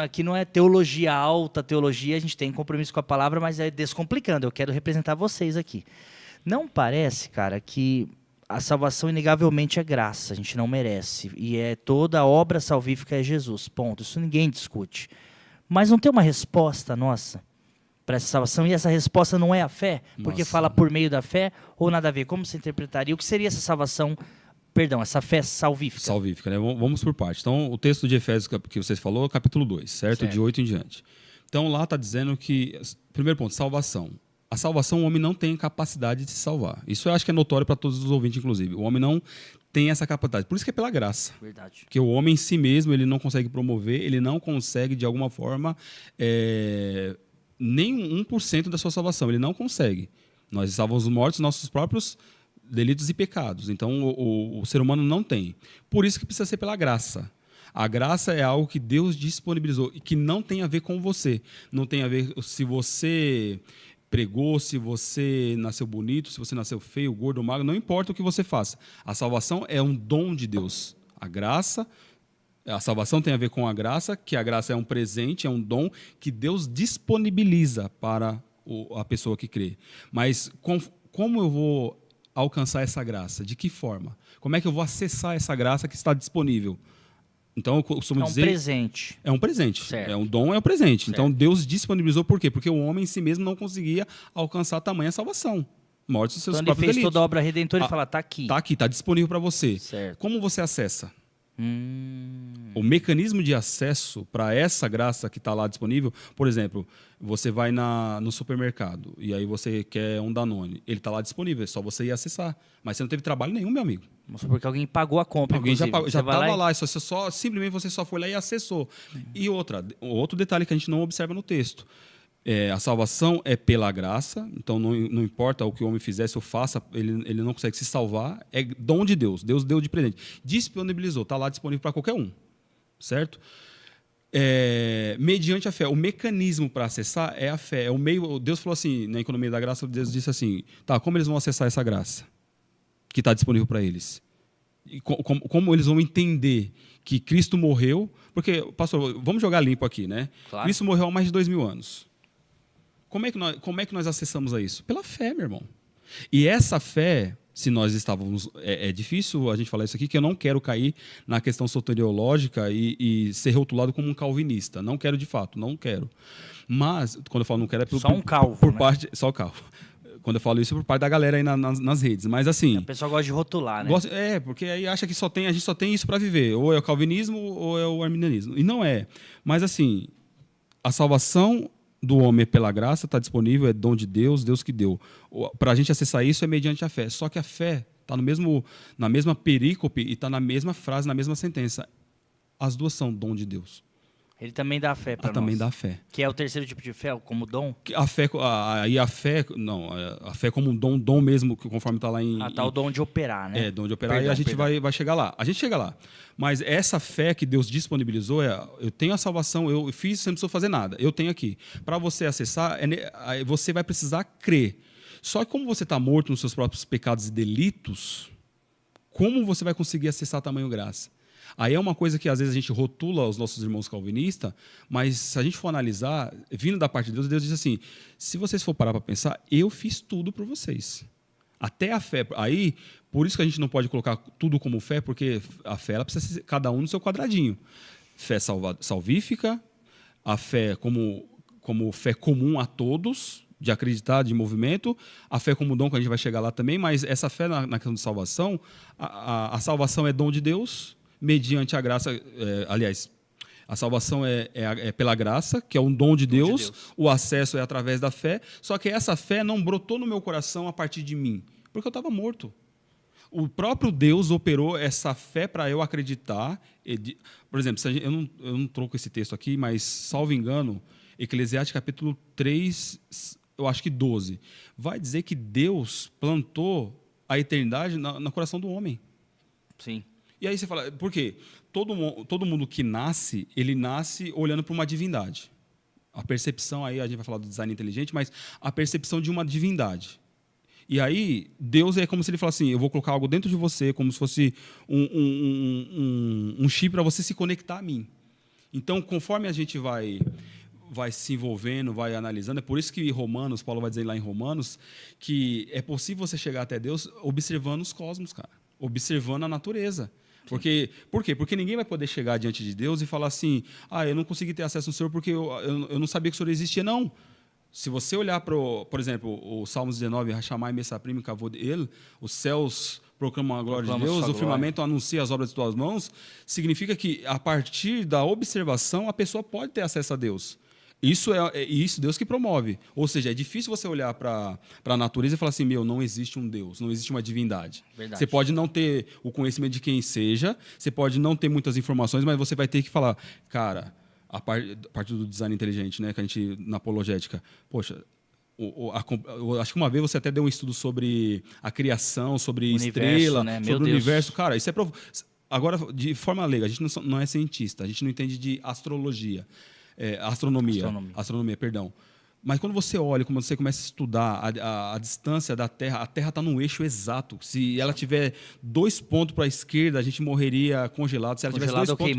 aqui não é teologia, alta teologia, a gente tem compromisso com a palavra, mas é descomplicando. Eu quero representar vocês aqui. Não parece, cara, que a salvação inegavelmente é graça, a gente não merece, e toda a obra salvífica é Jesus, ponto. Isso ninguém discute. Mas não tem uma resposta nossa para essa salvação, e essa resposta não é a fé, porque fala por meio da fé, ou nada a ver? Como você interpretaria? O que seria essa salvação? Perdão, essa fé salvífica. Salvífica, né? Vamos por parte. Então, o texto de Efésios que você falou, capítulo 2, certo? De 8 em diante. Então, lá está dizendo que, primeiro ponto, salvação. A salvação, o homem não tem capacidade de se salvar. Isso eu acho que é notório para todos os ouvintes, inclusive. O homem não tem essa capacidade. Por isso que é pela graça. Verdade. Porque o homem em si mesmo, ele não consegue promover, ele não consegue, de alguma forma, nem 1% da sua salvação. Ele não consegue. Nós estávamos mortos nossos próprios delitos e pecados. Então, o ser humano não tem. Por isso que precisa ser pela graça. A graça é algo que Deus disponibilizou e que não tem a ver com você. Não tem a ver se você pregou, se você nasceu bonito, se você nasceu feio, gordo ou magro, não importa o que você faça. A salvação é um dom de Deus. A salvação tem a ver com a graça, que a graça é um presente, é um dom que Deus disponibiliza para a pessoa que crê. Mas como eu vou alcançar essa graça? De que forma? Como é que eu vou acessar essa graça que está disponível? Então, eu costumo dizer... É um presente. É um presente. Certo. É um dom, é um presente. Certo. Então, Deus disponibilizou por quê? Porque o homem em si mesmo não conseguia alcançar tamanha salvação. Morte dos seus então, próprios ele fez delitos. toda a obra redentora e fala, está aqui. Está aqui, está disponível para você. Certo. Como você acessa? O mecanismo de acesso para essa graça que está lá disponível, por exemplo, você vai no supermercado e aí você quer um Danone, ele está lá disponível, é só você ir acessar. Mas você não teve trabalho nenhum, meu amigo. Porque alguém pagou a compra, Alguém já estava lá, simplesmente você só foi lá e acessou. E outro detalhe que a gente não observa no texto. A salvação é pela graça, então não importa o que o homem fizesse ou faça, ele não consegue se salvar, é dom de Deus, Deus deu de presente. Disponibilizou, está lá disponível para qualquer um, certo? Mediante a fé, o mecanismo para acessar é a fé, é o meio. Deus falou assim, na economia da graça, Deus disse assim, tá, como eles vão acessar essa graça que está disponível para eles? E como eles vão entender que Cristo morreu? Porque, pastor, vamos jogar limpo aqui, né? Claro. Cristo morreu há mais de 2000 anos. Como é que nós acessamos a isso? Pela fé, meu irmão. E essa fé, se nós estávamos... É difícil a gente falar isso aqui, que eu não quero cair na questão soteriológica e ser rotulado como um calvinista. Não quero de fato, não quero. Mas, quando eu falo não quero, é só um calvo, né? Só o calvo. Quando eu falo isso, é por parte da galera aí nas redes. Mas assim... O pessoal gosta de rotular, né? Porque aí acha que a gente só tem isso para viver. Ou é o calvinismo ou é o arminianismo. E não é. Mas assim, a salvação do homem pela graça está disponível, é dom de Deus, Deus que deu. Para a gente acessar isso é mediante a fé. Só que a fé está na mesma perícope e está na mesma frase, na mesma sentença. As duas são dom de Deus. Ele também dá fé para nós. Também dá fé. Que é o terceiro tipo de fé, como dom? A fé como um dom mesmo, conforme está lá em... O dom de operar, né? Dom de operar, e a gente vai chegar lá. A gente chega lá. Mas essa fé que Deus disponibilizou, eu tenho a salvação, eu fiz, você não precisa fazer nada, eu tenho aqui. Para você acessar, você vai precisar crer. Só que como você está morto nos seus próprios pecados e delitos, como você vai conseguir acessar tamanho graça? Aí é uma coisa que às vezes a gente rotula os nossos irmãos calvinistas, mas se a gente for analisar, vindo da parte de Deus, Deus diz assim, se vocês for parar para pensar, eu fiz tudo por vocês. Até a fé. Aí, por isso que a gente não pode colocar tudo como fé, porque a fé ela precisa ser cada um no seu quadradinho. Fé salvífica, a fé como fé comum a todos, de acreditar, de movimento, a fé como dom, que a gente vai chegar lá também, mas essa fé na questão de salvação, a salvação é dom de Deus, mediante a graça, aliás, a salvação é pela graça, que é um dom de Deus, o acesso é através da fé, só que essa fé não brotou no meu coração a partir de mim, porque eu estava morto. O próprio Deus operou essa fé para eu acreditar. Por exemplo, eu não troco esse texto aqui, mas, salvo engano, Eclesiastes capítulo 3, eu acho que 12, vai dizer que Deus plantou a eternidade no coração do homem. Sim. E aí você fala, por quê? Todo mundo que nasce, ele nasce olhando para uma divindade. A percepção, aí a gente vai falar do design inteligente, mas a percepção de uma divindade. E aí, Deus é como se ele falasse assim, eu vou colocar algo dentro de você, como se fosse um chip para você se conectar a mim. Então, conforme a gente vai se envolvendo, vai analisando, é por isso que Paulo vai dizer lá em Romanos, que é possível você chegar até Deus observando os cosmos, cara, observando a natureza. Por quê? Porque ninguém vai poder chegar diante de Deus e falar assim, eu não consegui ter acesso ao Senhor porque eu não sabia que o Senhor existia. Não. Se você olhar para, por exemplo, o Salmos 19, Hachamai Messaprim Kavod El, os céus proclamam a glória de Deus, o firmamento anuncia as obras de tuas mãos, significa que, a partir da observação, a pessoa pode ter acesso a Deus. Isso é isso Deus que promove. Ou seja, é difícil você olhar para a natureza e falar assim, não existe um Deus, não existe uma divindade. Verdade. Você pode não ter o conhecimento de quem seja, você pode não ter muitas informações, mas você vai ter que falar, cara, a parte do design inteligente, né, que a gente, na apologética, poxa, acho que uma vez você até deu um estudo sobre a criação, sobre estrela, né? sobre o universo. Cara, isso é agora, de forma leiga, a gente não é cientista, a gente não entende de astrologia. Astronomia, perdão. Mas quando você olha, quando você começa a estudar a distância da Terra, a Terra está num eixo exato. Se ela tiver 2 pontos para a esquerda, a gente morreria congelado. Se ela tivesse 2 pontos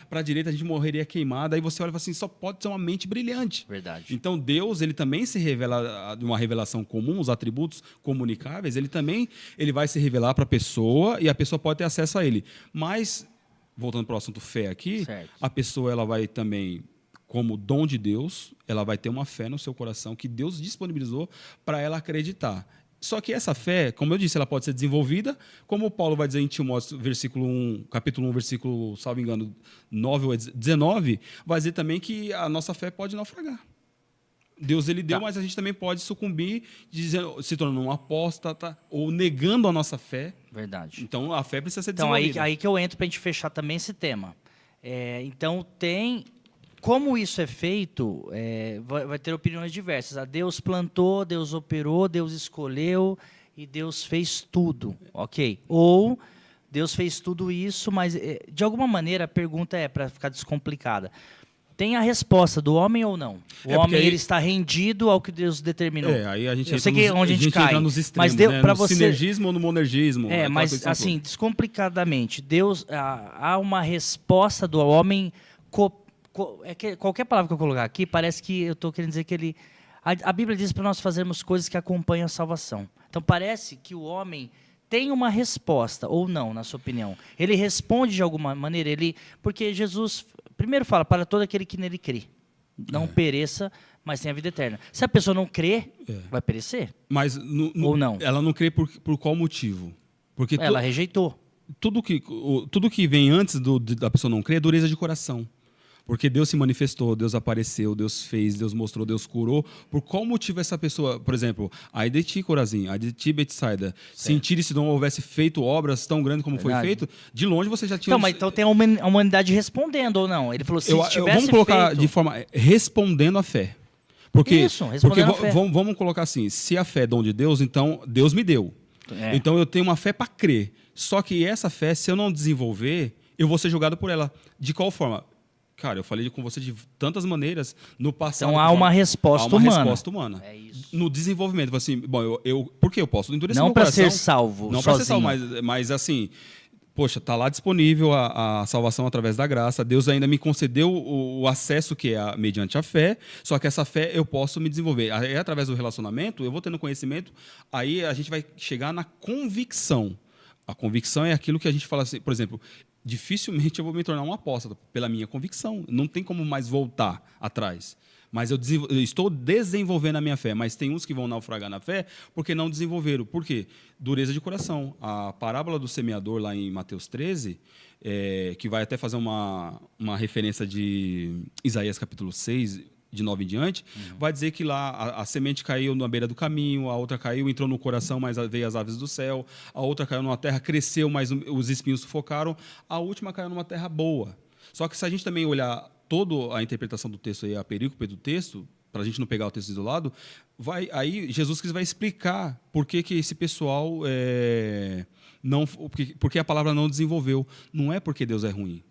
para a direita, a gente morreria queimado. Aí você olha e fala assim, só pode ser uma mente brilhante. Verdade. Então Deus, ele também se revela de uma revelação comum, os atributos comunicáveis, ele vai se revelar para a pessoa e a pessoa pode ter acesso a ele. Mas, voltando para o assunto fé aqui, certo. A pessoa ela vai também, como dom de Deus, ela vai ter uma fé no seu coração que Deus disponibilizou para ela acreditar. Só que essa fé, como eu disse, ela pode ser desenvolvida, como Paulo vai dizer em Timóteo, capítulo 1, versículo, salvo engano, 9 ou 19, vai dizer também que a nossa fé pode naufragar. Deus ele deu, mas a gente também pode sucumbir, se tornando um apóstata ou negando a nossa fé. Verdade. Então a fé precisa ser desenvolvida. Então aí que eu entro para a gente fechar também esse tema. Então como isso é feito, vai ter opiniões diversas. Deus plantou, Deus operou, Deus escolheu e Deus fez tudo, ok? Ou Deus fez tudo isso, mas de alguma maneira a pergunta para ficar descomplicada. Tem a resposta do homem ou não? O homem ele está rendido ao que Deus determinou. Aí a gente eu sei que onde a gente cai, entra nos extremos, mas no você... sinergismo ou no monergismo. Mas assim, descomplicadamente, Deus há uma resposta do homem. Qualquer palavra que eu colocar aqui, parece que eu estou querendo dizer que a Bíblia diz para nós fazermos coisas que acompanham a salvação. Então parece que o homem tem uma resposta, ou não, na sua opinião. Ele responde de alguma maneira, porque Jesus primeiro fala, para todo aquele que nele crê. Não pereça, mas tenha vida eterna. Se a pessoa não crê, vai perecer. Mas ou não? Ela não crê por qual motivo? Porque ela rejeitou. Tudo que vem antes da pessoa não crer é dureza de coração. Porque Deus se manifestou, Deus apareceu, Deus fez, Deus mostrou, Deus curou. Por qual motivo essa pessoa, por exemplo, ai de ti, Corazim, ai de ti, Betsaida, se em Tiro e Sidom houvesse feito obras tão grandes como foi feito, de longe você já tinha... Então tem a humanidade respondendo ou não? Ele falou, se tivesse vamos colocar feito... de forma... respondendo à fé. Porque respondendo à fé. Vamos colocar assim, se a fé é dom de Deus, então Deus me deu. Então eu tenho uma fé para crer. Só que essa fé, se eu não desenvolver, eu vou ser julgado por ela. De qual forma? Cara, eu falei com você de tantas maneiras no passado. Então há uma resposta humana. Resposta humana. É isso. No desenvolvimento. Assim, porque eu posso endurecer não meu coração. Não para ser salvo Não para ser salvo, mas assim... Poxa, está lá disponível a salvação através da graça. Deus ainda me concedeu o acesso que é mediante a fé, só que essa fé eu posso me desenvolver. Aí, através do relacionamento, eu vou tendo conhecimento, aí a gente vai chegar na convicção. A convicção é aquilo que a gente fala assim, por exemplo, dificilmente eu vou me tornar um apóstolo pela minha convicção. Não tem como mais voltar atrás. Mas eu estou desenvolvendo a minha fé. Mas tem uns que vão naufragar na fé porque não desenvolveram. Por quê? Dureza de coração. A parábola do semeador, lá em Mateus 13, que vai até fazer uma referência de Isaías capítulo 6, de 9 em diante, vai dizer que lá a semente caiu na beira do caminho, a outra caiu, entrou no coração, mas veio as aves do céu, a outra caiu numa terra, cresceu, mas os espinhos sufocaram, a última caiu numa terra boa. Só que se a gente também olhar toda a interpretação do texto, a perícope do texto, para a gente não pegar o texto isolado, aí Jesus Cristo vai explicar por que esse pessoal porque a palavra não desenvolveu. Não é porque Deus é ruim.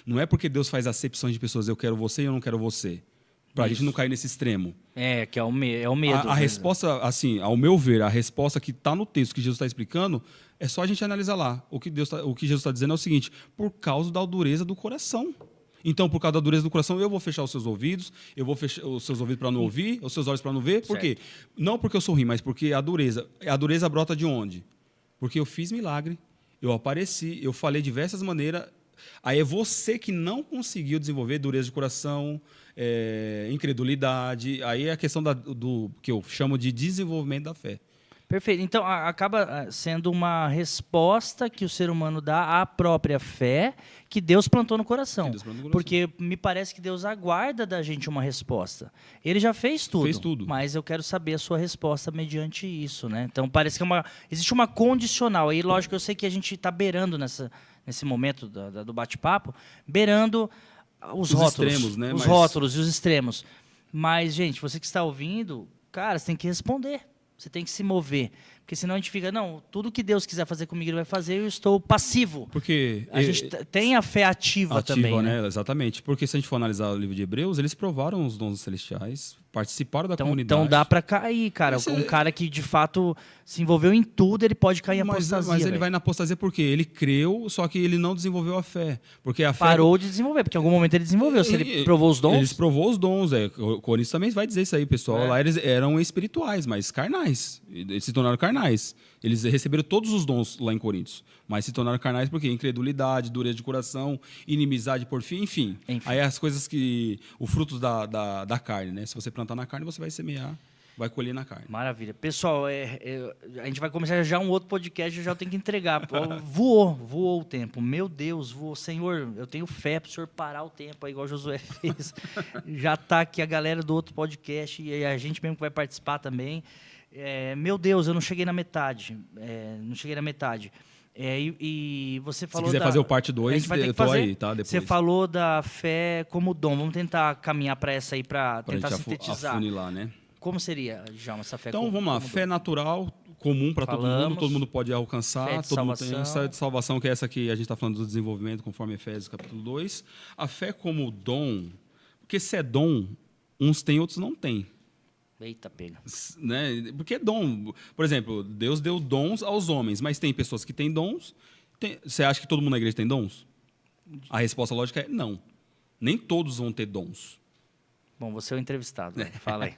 Não é porque Deus faz acepções de pessoas, eu quero você e eu não quero você. Para a gente não cair nesse extremo. Que é o medo. A resposta, assim, ao meu ver, a resposta que está no texto que Jesus está explicando, é só a gente analisar lá. O que Jesus está dizendo é o seguinte, por causa da dureza do coração. Então, por causa da dureza do coração, eu vou fechar os seus ouvidos, eu vou fechar os seus ouvidos para não ouvir, os seus olhos para não ver. Por quê? Não porque eu sou ruim, mas porque a dureza brota de onde? Porque eu fiz milagre, eu apareci, eu falei de diversas maneiras. Aí é você que não conseguiu desenvolver dureza de coração, incredulidade. Aí é a questão do que eu chamo de desenvolvimento da fé. Perfeito. Então, acaba sendo uma resposta que o ser humano dá à própria fé que Deus plantou no coração. Porque me parece que Deus aguarda da gente uma resposta. Ele já fez tudo. Mas eu quero saber a sua resposta mediante isso, né? Então, parece que existe uma condicional. Aí, lógico, eu sei que a gente está beirando nesse momento do bate-papo, beirando os rótulos. Extremos, né? Os rótulos e os extremos. Mas, gente, você que está ouvindo, cara, você tem que responder. Você tem que se mover. Porque senão a gente fica, não, tudo que Deus quiser fazer comigo, Ele vai fazer, eu estou passivo. Porque a gente tem a fé ativa também, né? Exatamente. Porque se a gente for analisar o livro de Hebreus, eles provaram os dons celestiais, participaram da comunidade. Então dá para cair, cara. Um cara que, de fato, se envolveu em tudo, ele pode cair em apostasia. Mas ele vai na apostasia porque ele creu, só que ele não desenvolveu a fé. Porque a fé parou de desenvolver, porque em algum momento ele desenvolveu. Se ele provou os dons... Eles provou os dons. O Coríntios também vai dizer isso aí, pessoal. Lá eles eram espirituais, mas carnais. Eles se tornaram carnais. Eles receberam todos os dons lá em Coríntios, mas se tornaram carnais porque incredulidade, dureza de coração, inimizade por fim, enfim. Aí as coisas o fruto da carne, né? Se você plantar na carne, você vai semear vai colher na carne. Maravilha. Pessoal, a gente vai começar já um outro podcast, eu já tenho que entregar. Voou o tempo. Meu Deus, voou. Senhor, eu tenho fé para o Senhor parar o tempo, igual Josué fez. Já está aqui a galera do outro podcast e a gente mesmo que vai participar também. Meu Deus, eu não cheguei na metade. E você falou. Se quiser fazer o parte 2, eu tô aí, tá? Depois. Você falou da fé como dom. Vamos tentar caminhar para essa aí, para tentar sintetizar. Afunilar, né? Como seria, Djalma, essa fé? Então, vamos lá. Fé natural, comum para todo mundo pode alcançar. Todo mundo tem essa de salvação, que é essa que a gente está falando do desenvolvimento, conforme Efésios capítulo 2. A fé como dom, porque se é dom, uns têm, outros não têm. Eita, pega. Né? Porque é dom. Por exemplo, Deus deu dons aos homens, mas tem pessoas que têm dons. Você acha que todo mundo na igreja tem dons? A resposta lógica é não. Nem todos vão ter dons. Bom, você é o entrevistado. Fala aí.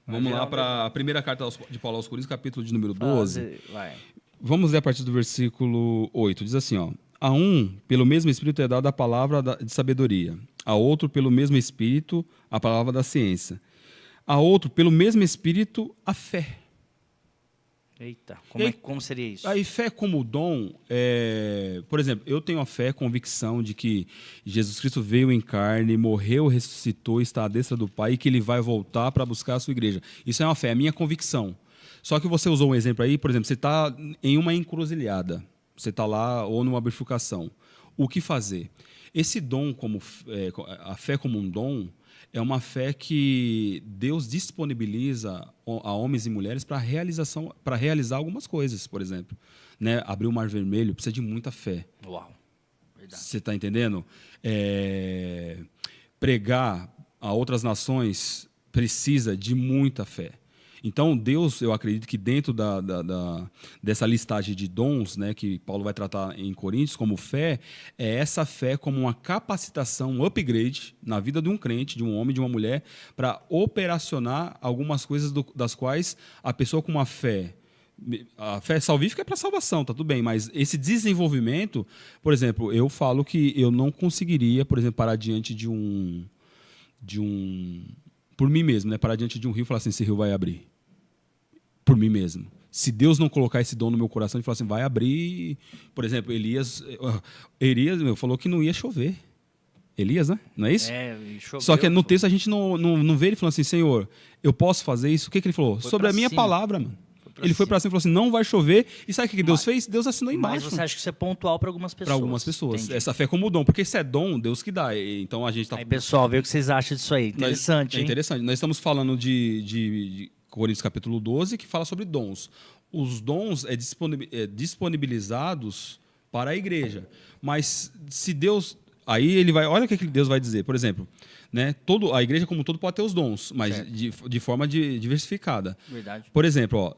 Vamos lá para a primeira carta de Paulo aos Coríntios, capítulo de número 12. Vamos ler a partir do versículo 8. Diz assim, ó: a um, pelo mesmo Espírito é dada a palavra de sabedoria. A outro, pelo mesmo Espírito, a palavra da ciência. A outro, pelo mesmo Espírito, a fé. Eita, como seria isso? Aí, fé como dom, por exemplo, eu tenho a fé, convicção de que Jesus Cristo veio em carne, morreu, ressuscitou, está à destra do Pai e que ele vai voltar para buscar a sua igreja. Isso é uma fé, é a minha convicção. Só que você usou um exemplo aí, por exemplo, você está em uma encruzilhada, você está lá ou numa bifurcação. O que fazer? Esse dom, a fé como um dom, é uma fé que Deus disponibiliza a homens e mulheres para realizar algumas coisas, por exemplo. Né? Abrir o Mar Vermelho precisa de muita fé. Uau, verdade. Você está entendendo? Pregar a outras nações precisa de muita fé. Então, Deus, eu acredito que dentro dessa listagem de dons, né, que Paulo vai tratar em Coríntios como fé, é essa fé como uma capacitação, um upgrade na vida de um crente, de um homem, de uma mulher, para operacionar algumas coisas das quais a pessoa com uma fé... A fé salvífica é para salvação, tá tudo bem, mas esse desenvolvimento, por exemplo, eu falo que eu não conseguiria, por exemplo, parar diante de um por mim mesmo, né, parar diante de um rio e falar assim, esse rio vai abrir. Por mim mesmo. Se Deus não colocar esse dom no meu coração, ele fala assim, vai abrir. Por exemplo, Elias falou que não ia chover. Elias, né? Não é isso? Choveu, só que no texto a gente não vê ele falando assim, Senhor, eu posso fazer isso? O que ele falou? Sobre a minha palavra, mano. Ele foi para cima e falou assim, não vai chover. E sabe o que Deus fez? Deus assinou embaixo. Mas você acha que isso é pontual para algumas pessoas? Para algumas pessoas. Entendi. Essa fé como dom. Porque se é dom, Deus que dá. Então a gente está... Aí, pessoal, vê o que vocês acham disso aí. Interessante, hein? É interessante. Nós estamos falando de Coríntios capítulo 12, que fala sobre dons. Os dons disponibilizados para a igreja. Mas se Deus... Aí ele vai... Olha o que Deus vai dizer. Por exemplo, né, a igreja como um todo pode ter os dons, mas de forma diversificada. Verdade. Por exemplo, ó,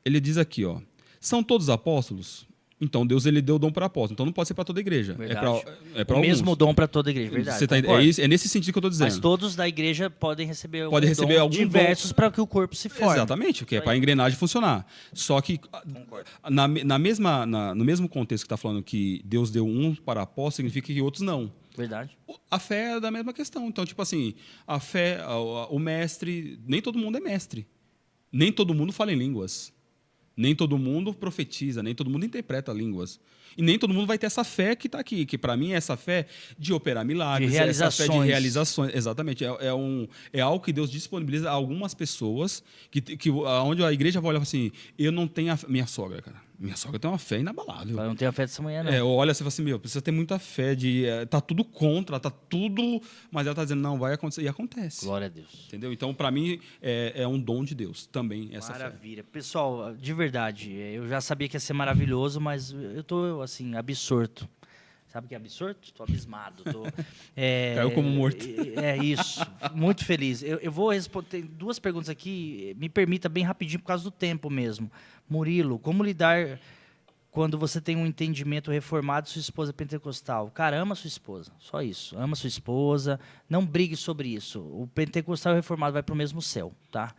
ele diz aqui, ó, são todos apóstolos? Então Deus ele deu o dom para apóstolo. Então não pode ser para toda a igreja. Verdade. É para o mesmo dom para toda a igreja, verdade. Você é nesse sentido que eu estou dizendo. Mas todos da igreja podem receber algum diversos para que o corpo se forme. Exatamente, que é para a engrenagem funcionar. Só que no mesmo contexto que está falando que Deus deu um para apóstolo, significa que outros não. Verdade. A fé é da mesma questão. Então, tipo assim, a fé, o mestre, nem todo mundo é mestre. Nem todo mundo fala em línguas. Nem todo mundo profetiza, nem todo mundo interpreta línguas. E nem todo mundo vai ter essa fé que está aqui, que para mim é essa fé de operar milagres, essa fé de realizações. Exatamente. É algo que Deus disponibiliza a algumas pessoas, onde a igreja vai olhar assim, eu não tenho minha sogra, cara. Minha sogra tem uma fé inabalável. Ela não tem a fé dessa manhã, não. Olha, você fala assim, precisa ter muita fé tá tudo contra, tá tudo... Mas ela está dizendo, não, vai acontecer. E acontece. Glória a Deus. Entendeu? Então, para mim, é um dom de Deus também, essa fé. Maravilha. Pessoal, de verdade, eu já sabia que ia ser maravilhoso, mas eu tô, assim, absorto. Sabe o que é absorto? Estou abismado. Caiu como morto. É isso. Muito feliz. Eu vou responder duas perguntas aqui. Me permita bem rapidinho, por causa do tempo mesmo. Murilo, como lidar quando você tem um entendimento reformado, sua esposa é pentecostal. Cara, ama sua esposa, só isso. Ama sua esposa, não brigue sobre isso. O pentecostal e o reformado vai para o mesmo céu, tá?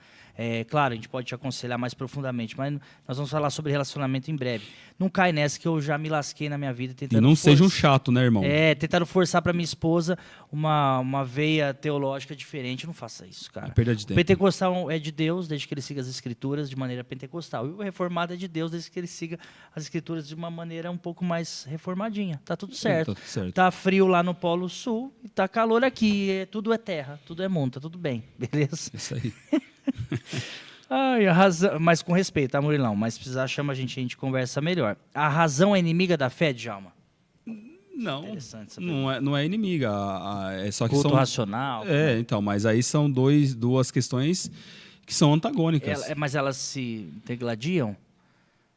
Claro, a gente pode te aconselhar mais profundamente, mas nós vamos falar sobre relacionamento em breve. Não cai nessa que eu já me lasquei na minha vida tentando. E não seja um chato, né, irmão? Tentaram forçar para minha esposa uma veia teológica diferente. Não faça isso, cara. É perda de tempo. O pentecostal é de Deus, desde que ele siga as escrituras de maneira pentecostal. E o reformado é de Deus, desde que ele siga as escrituras de uma maneira um pouco mais reformadinha. Tá tudo certo. Tá tudo certo. Tá frio lá no Polo Sul e tá calor aqui. Tudo é terra, tudo é mundo, tá tudo bem. Beleza? Isso aí. Ai, a razão, mas com respeito, tá, Murilão? Mas se precisar, chama a gente conversa melhor. A razão é inimiga da fé, Djalma? Não, não é inimiga. É só que culto racional. Então, mas aí são duas questões que são antagônicas. Mas elas se degladiam?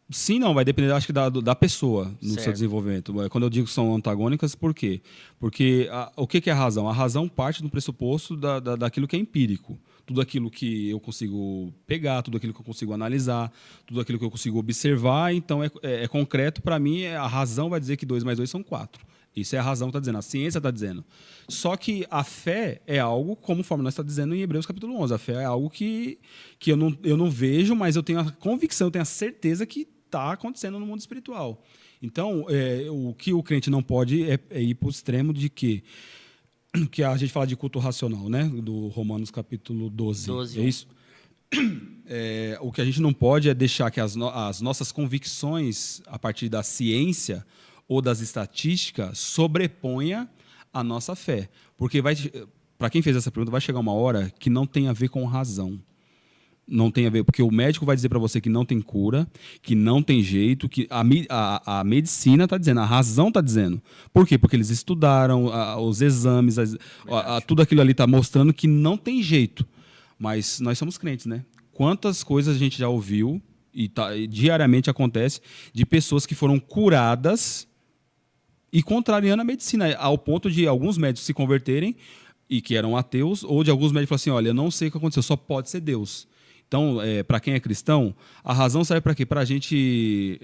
Sim, não, vai depender, acho que, da pessoa no certo. seu desenvolvimento. Quando eu digo que são antagônicas, por quê? Porque o que é a razão? A razão parte do pressuposto daquilo que é empírico. Tudo aquilo que eu consigo pegar, tudo aquilo que eu consigo analisar, tudo aquilo que eu consigo observar, então é concreto. Para mim, a razão vai dizer que 2 mais 2 são 4. Isso é a razão que está dizendo, a ciência está dizendo. Só que a fé é algo, conforme nós está dizendo em Hebreus capítulo 11, a fé é algo que eu não vejo, mas eu tenho a convicção, eu tenho a certeza que está acontecendo no mundo espiritual. Então, o que o crente não pode é ir para o extremo de que a gente fala de culto racional, né? Do Romanos capítulo 12. É isso? O que a gente não pode é deixar que as nossas convicções, a partir da ciência ou das estatísticas, sobreponha a nossa fé. Porque para quem fez essa pergunta, vai chegar uma hora que não tem a ver com razão. Não tem a ver, porque o médico vai dizer para você que não tem cura, que não tem jeito, que a medicina está dizendo, a razão está dizendo. Por quê? Porque eles estudaram os exames, tudo aquilo ali está mostrando que não tem jeito. Mas nós somos crentes, né? Quantas coisas a gente já ouviu, e diariamente acontece, de pessoas que foram curadas e contrariando a medicina, ao ponto de alguns médicos se converterem, e que eram ateus, ou de alguns médicos falarem assim, olha, eu não sei o que aconteceu, só pode ser Deus. Então, para quem é cristão, a razão serve para quê? Para a gente,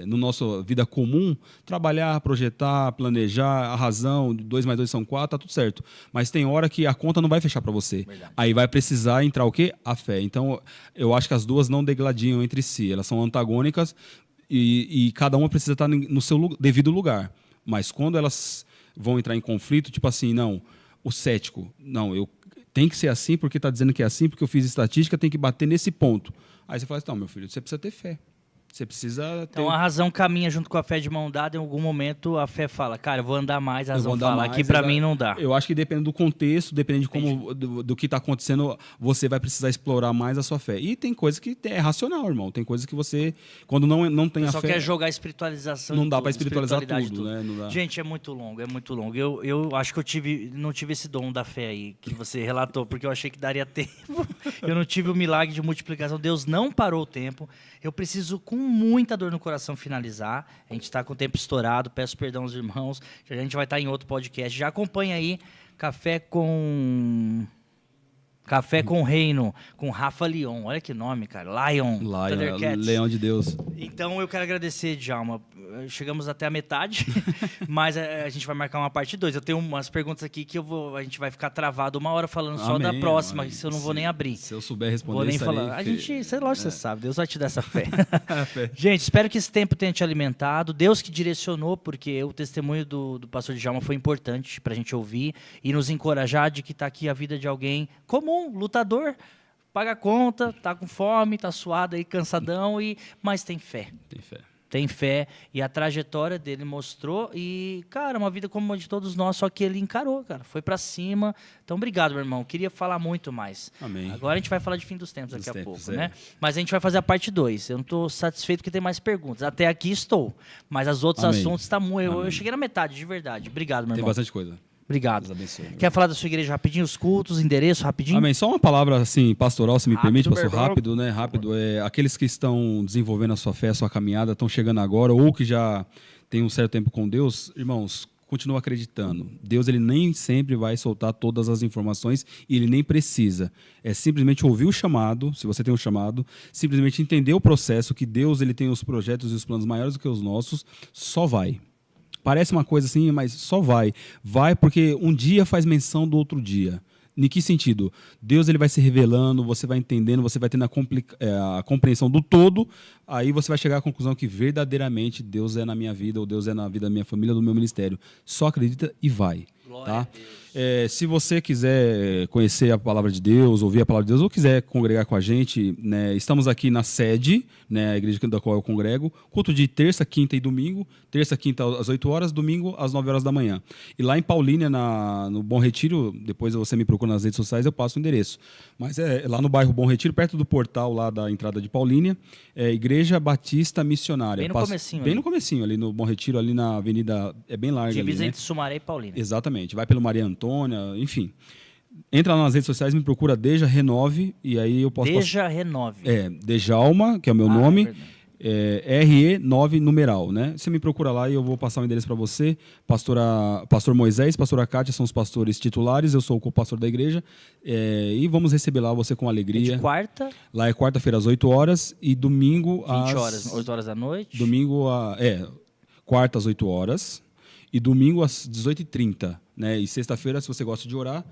no nossa vida comum, trabalhar, projetar, planejar, a razão, 2 mais 2 são 4, tá tudo certo. Mas tem hora que a conta não vai fechar para você. Verdade. Aí vai precisar entrar o quê? A fé. Então, eu acho que as duas não degladiam entre si, elas são antagônicas e cada uma precisa estar no seu devido lugar. Mas quando elas vão entrar em conflito, tipo assim, não, o cético, não, tem que ser assim porque está dizendo que é assim, porque eu fiz estatística, tem que bater nesse ponto. Aí você fala assim, não, meu filho, você precisa ter fé. Você precisa ter... Então a razão caminha junto com a fé de mão dada, em algum momento a fé fala, cara, eu vou andar mais, a razão fala, aqui para mim não dá. Eu acho que dependendo do contexto, dependendo de como, do que está acontecendo, você vai precisar explorar mais a sua fé. E tem coisa que é racional, irmão. Tem coisas que você, quando não tem a fé... Só quer jogar a espiritualização. Não dá para espiritualizar tudo, né? Não dá. Gente, é muito longo, é muito longo. Eu acho que não tive esse dom da fé aí, que você relatou, porque eu achei que daria tempo. Eu não tive o milagre de multiplicação. Deus não parou o tempo. Eu preciso, com muita dor no coração, finalizar. A gente está com o tempo estourado. Peço perdão aos irmãos. Já a gente vai estar em outro podcast. Já acompanha aí Café com Reino, com Rafa Leon. Olha que nome, cara. Lion Leão de Deus. Então, eu quero agradecer, Djalma. Chegamos até a metade, mas a gente vai marcar uma parte 2. Eu tenho umas perguntas aqui que a gente vai ficar travado 1 hora falando só da próxima, que eu não vou nem abrir. Se eu souber responder, vou nem falar. A gente, lógico, você sabe, Deus vai te dar essa fé. Gente, espero que esse tempo tenha te alimentado. Deus que direcionou, porque o testemunho do pastor Djalma foi importante para a gente ouvir e nos encorajar de que está aqui a vida de alguém comum, lutador, paga a conta, tá com fome, tá suado aí, cansadão, mas tem fé. Tem fé, e a trajetória dele mostrou, e, cara, uma vida como a de todos nós, só que ele encarou, cara, foi pra cima. Então, obrigado, meu irmão, queria falar muito mais. Amém. Agora a gente vai falar de fim dos tempos daqui a pouco, né? Mas a gente vai fazer a parte 2, eu não tô satisfeito porque tem mais perguntas, até aqui estou, mas os outros assuntos tá muito, eu cheguei na metade, de verdade. Obrigado, meu irmão. Tem bastante coisa. Obrigado. Deus abençoe. Quer falar da sua igreja rapidinho, os cultos, endereço, rapidinho? Amém. Só uma palavra assim, pastoral, se me permite, pastor, perdão. rápido, né? Rápido. Aqueles que estão desenvolvendo a sua fé, a sua caminhada, estão chegando agora, ou que já têm um certo tempo com Deus, irmãos, continua acreditando. Deus, ele nem sempre vai soltar todas as informações e ele nem precisa. É simplesmente ouvir o chamado, se você tem um chamado, simplesmente entender o processo, que Deus, ele tem os projetos e os planos maiores do que os nossos, só vai. Parece uma coisa assim, mas só vai. Vai porque um dia faz menção do outro dia. Em que sentido? Deus, ele vai se revelando, você vai entendendo, você vai tendo a compreensão do todo, aí você vai chegar à conclusão que verdadeiramente Deus é na minha vida, ou Deus é na vida da minha família, do meu ministério. Só acredita e vai. Tá? Se você quiser conhecer a palavra de Deus, ouvir a palavra de Deus, ou quiser congregar com a gente, né, estamos aqui na sede, né, a igreja da qual eu congrego, culto de terça, quinta e domingo, terça, quinta às 8 horas, domingo às 9 horas da manhã. E lá em Paulínia, no Bom Retiro, depois você me procura nas redes sociais, eu passo o endereço. Mas é lá no bairro Bom Retiro, perto do portal lá da entrada de Paulínia, Igreja Batista Missionária. Bem no comecinho. Bem no comecinho, ali no Bom Retiro, ali na avenida, é bem larga. Divisa ali, entre Sumaré e Paulínia. Exatamente. Vai pelo Maria Antônia, enfim. Entra lá nas redes sociais, me procura Deja Renove, e aí eu posso... Deja Renove. Dejalma, que é o meu nome, RE9 numeral, né? Você me procura lá e eu vou passar o endereço para você. Pastor Moisés, pastora Kátia são os pastores titulares, eu sou o co-pastor da igreja, e vamos receber lá você com alegria. É de quarta? Lá é quarta-feira às 8 horas e domingo às... 20 horas, 8 horas da noite? Domingo, quarta às 8 horas e domingo às 18h30, né? E sexta-feira, se você gosta de orar,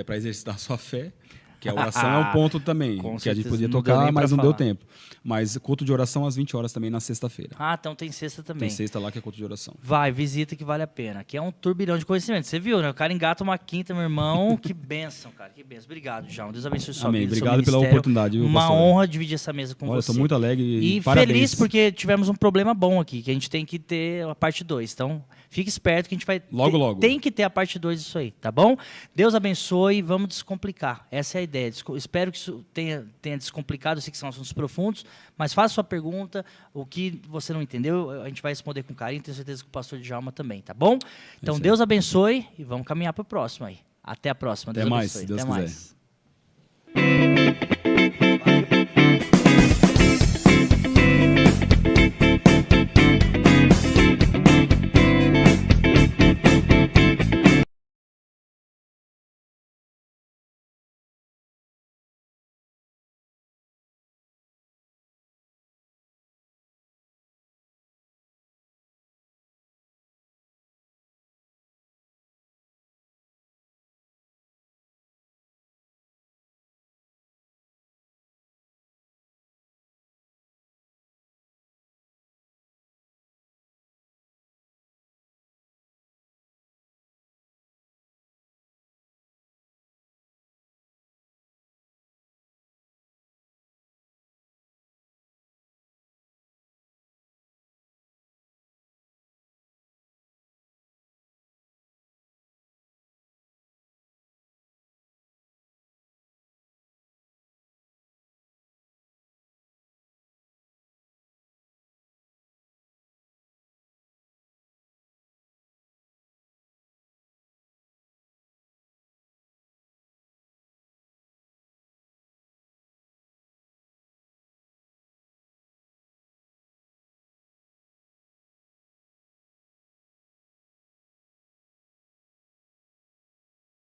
para exercitar a sua fé, que a oração é um ponto também, que a gente podia tocar, mas não deu tempo. Mas culto de oração às 20 horas também na sexta-feira. Então tem sexta também. Tem sexta lá que é culto de oração. Vai, visita que vale a pena. Aqui é um turbilhão de conhecimento. Você viu, né? O cara engata uma quinta, meu irmão. Que bênção, cara. Que bênção. Obrigado, João. Deus abençoe sua vida. Obrigado pela oportunidade, viu, Uma pastor? honra dividir essa mesa com você. Estou muito alegre e parabéns. Feliz porque tivemos um problema bom aqui, que a gente tem que ter a parte 2. Então, fique esperto que a gente vai... Logo. Tem que ter a parte 2 disso aí, tá bom? Deus abençoe. Vamos descomplicar. Essa é a ideia. Espero que isso tenha descomplicado. Eu sei que são assuntos profundos, mas faça sua pergunta. O que você não entendeu, a gente vai responder com carinho. Tenho certeza que o pastor Djalma também, tá bom? Então, Deus abençoe e vamos caminhar para o próximo aí. Até a próxima. Deus abençoe. Deus quiser.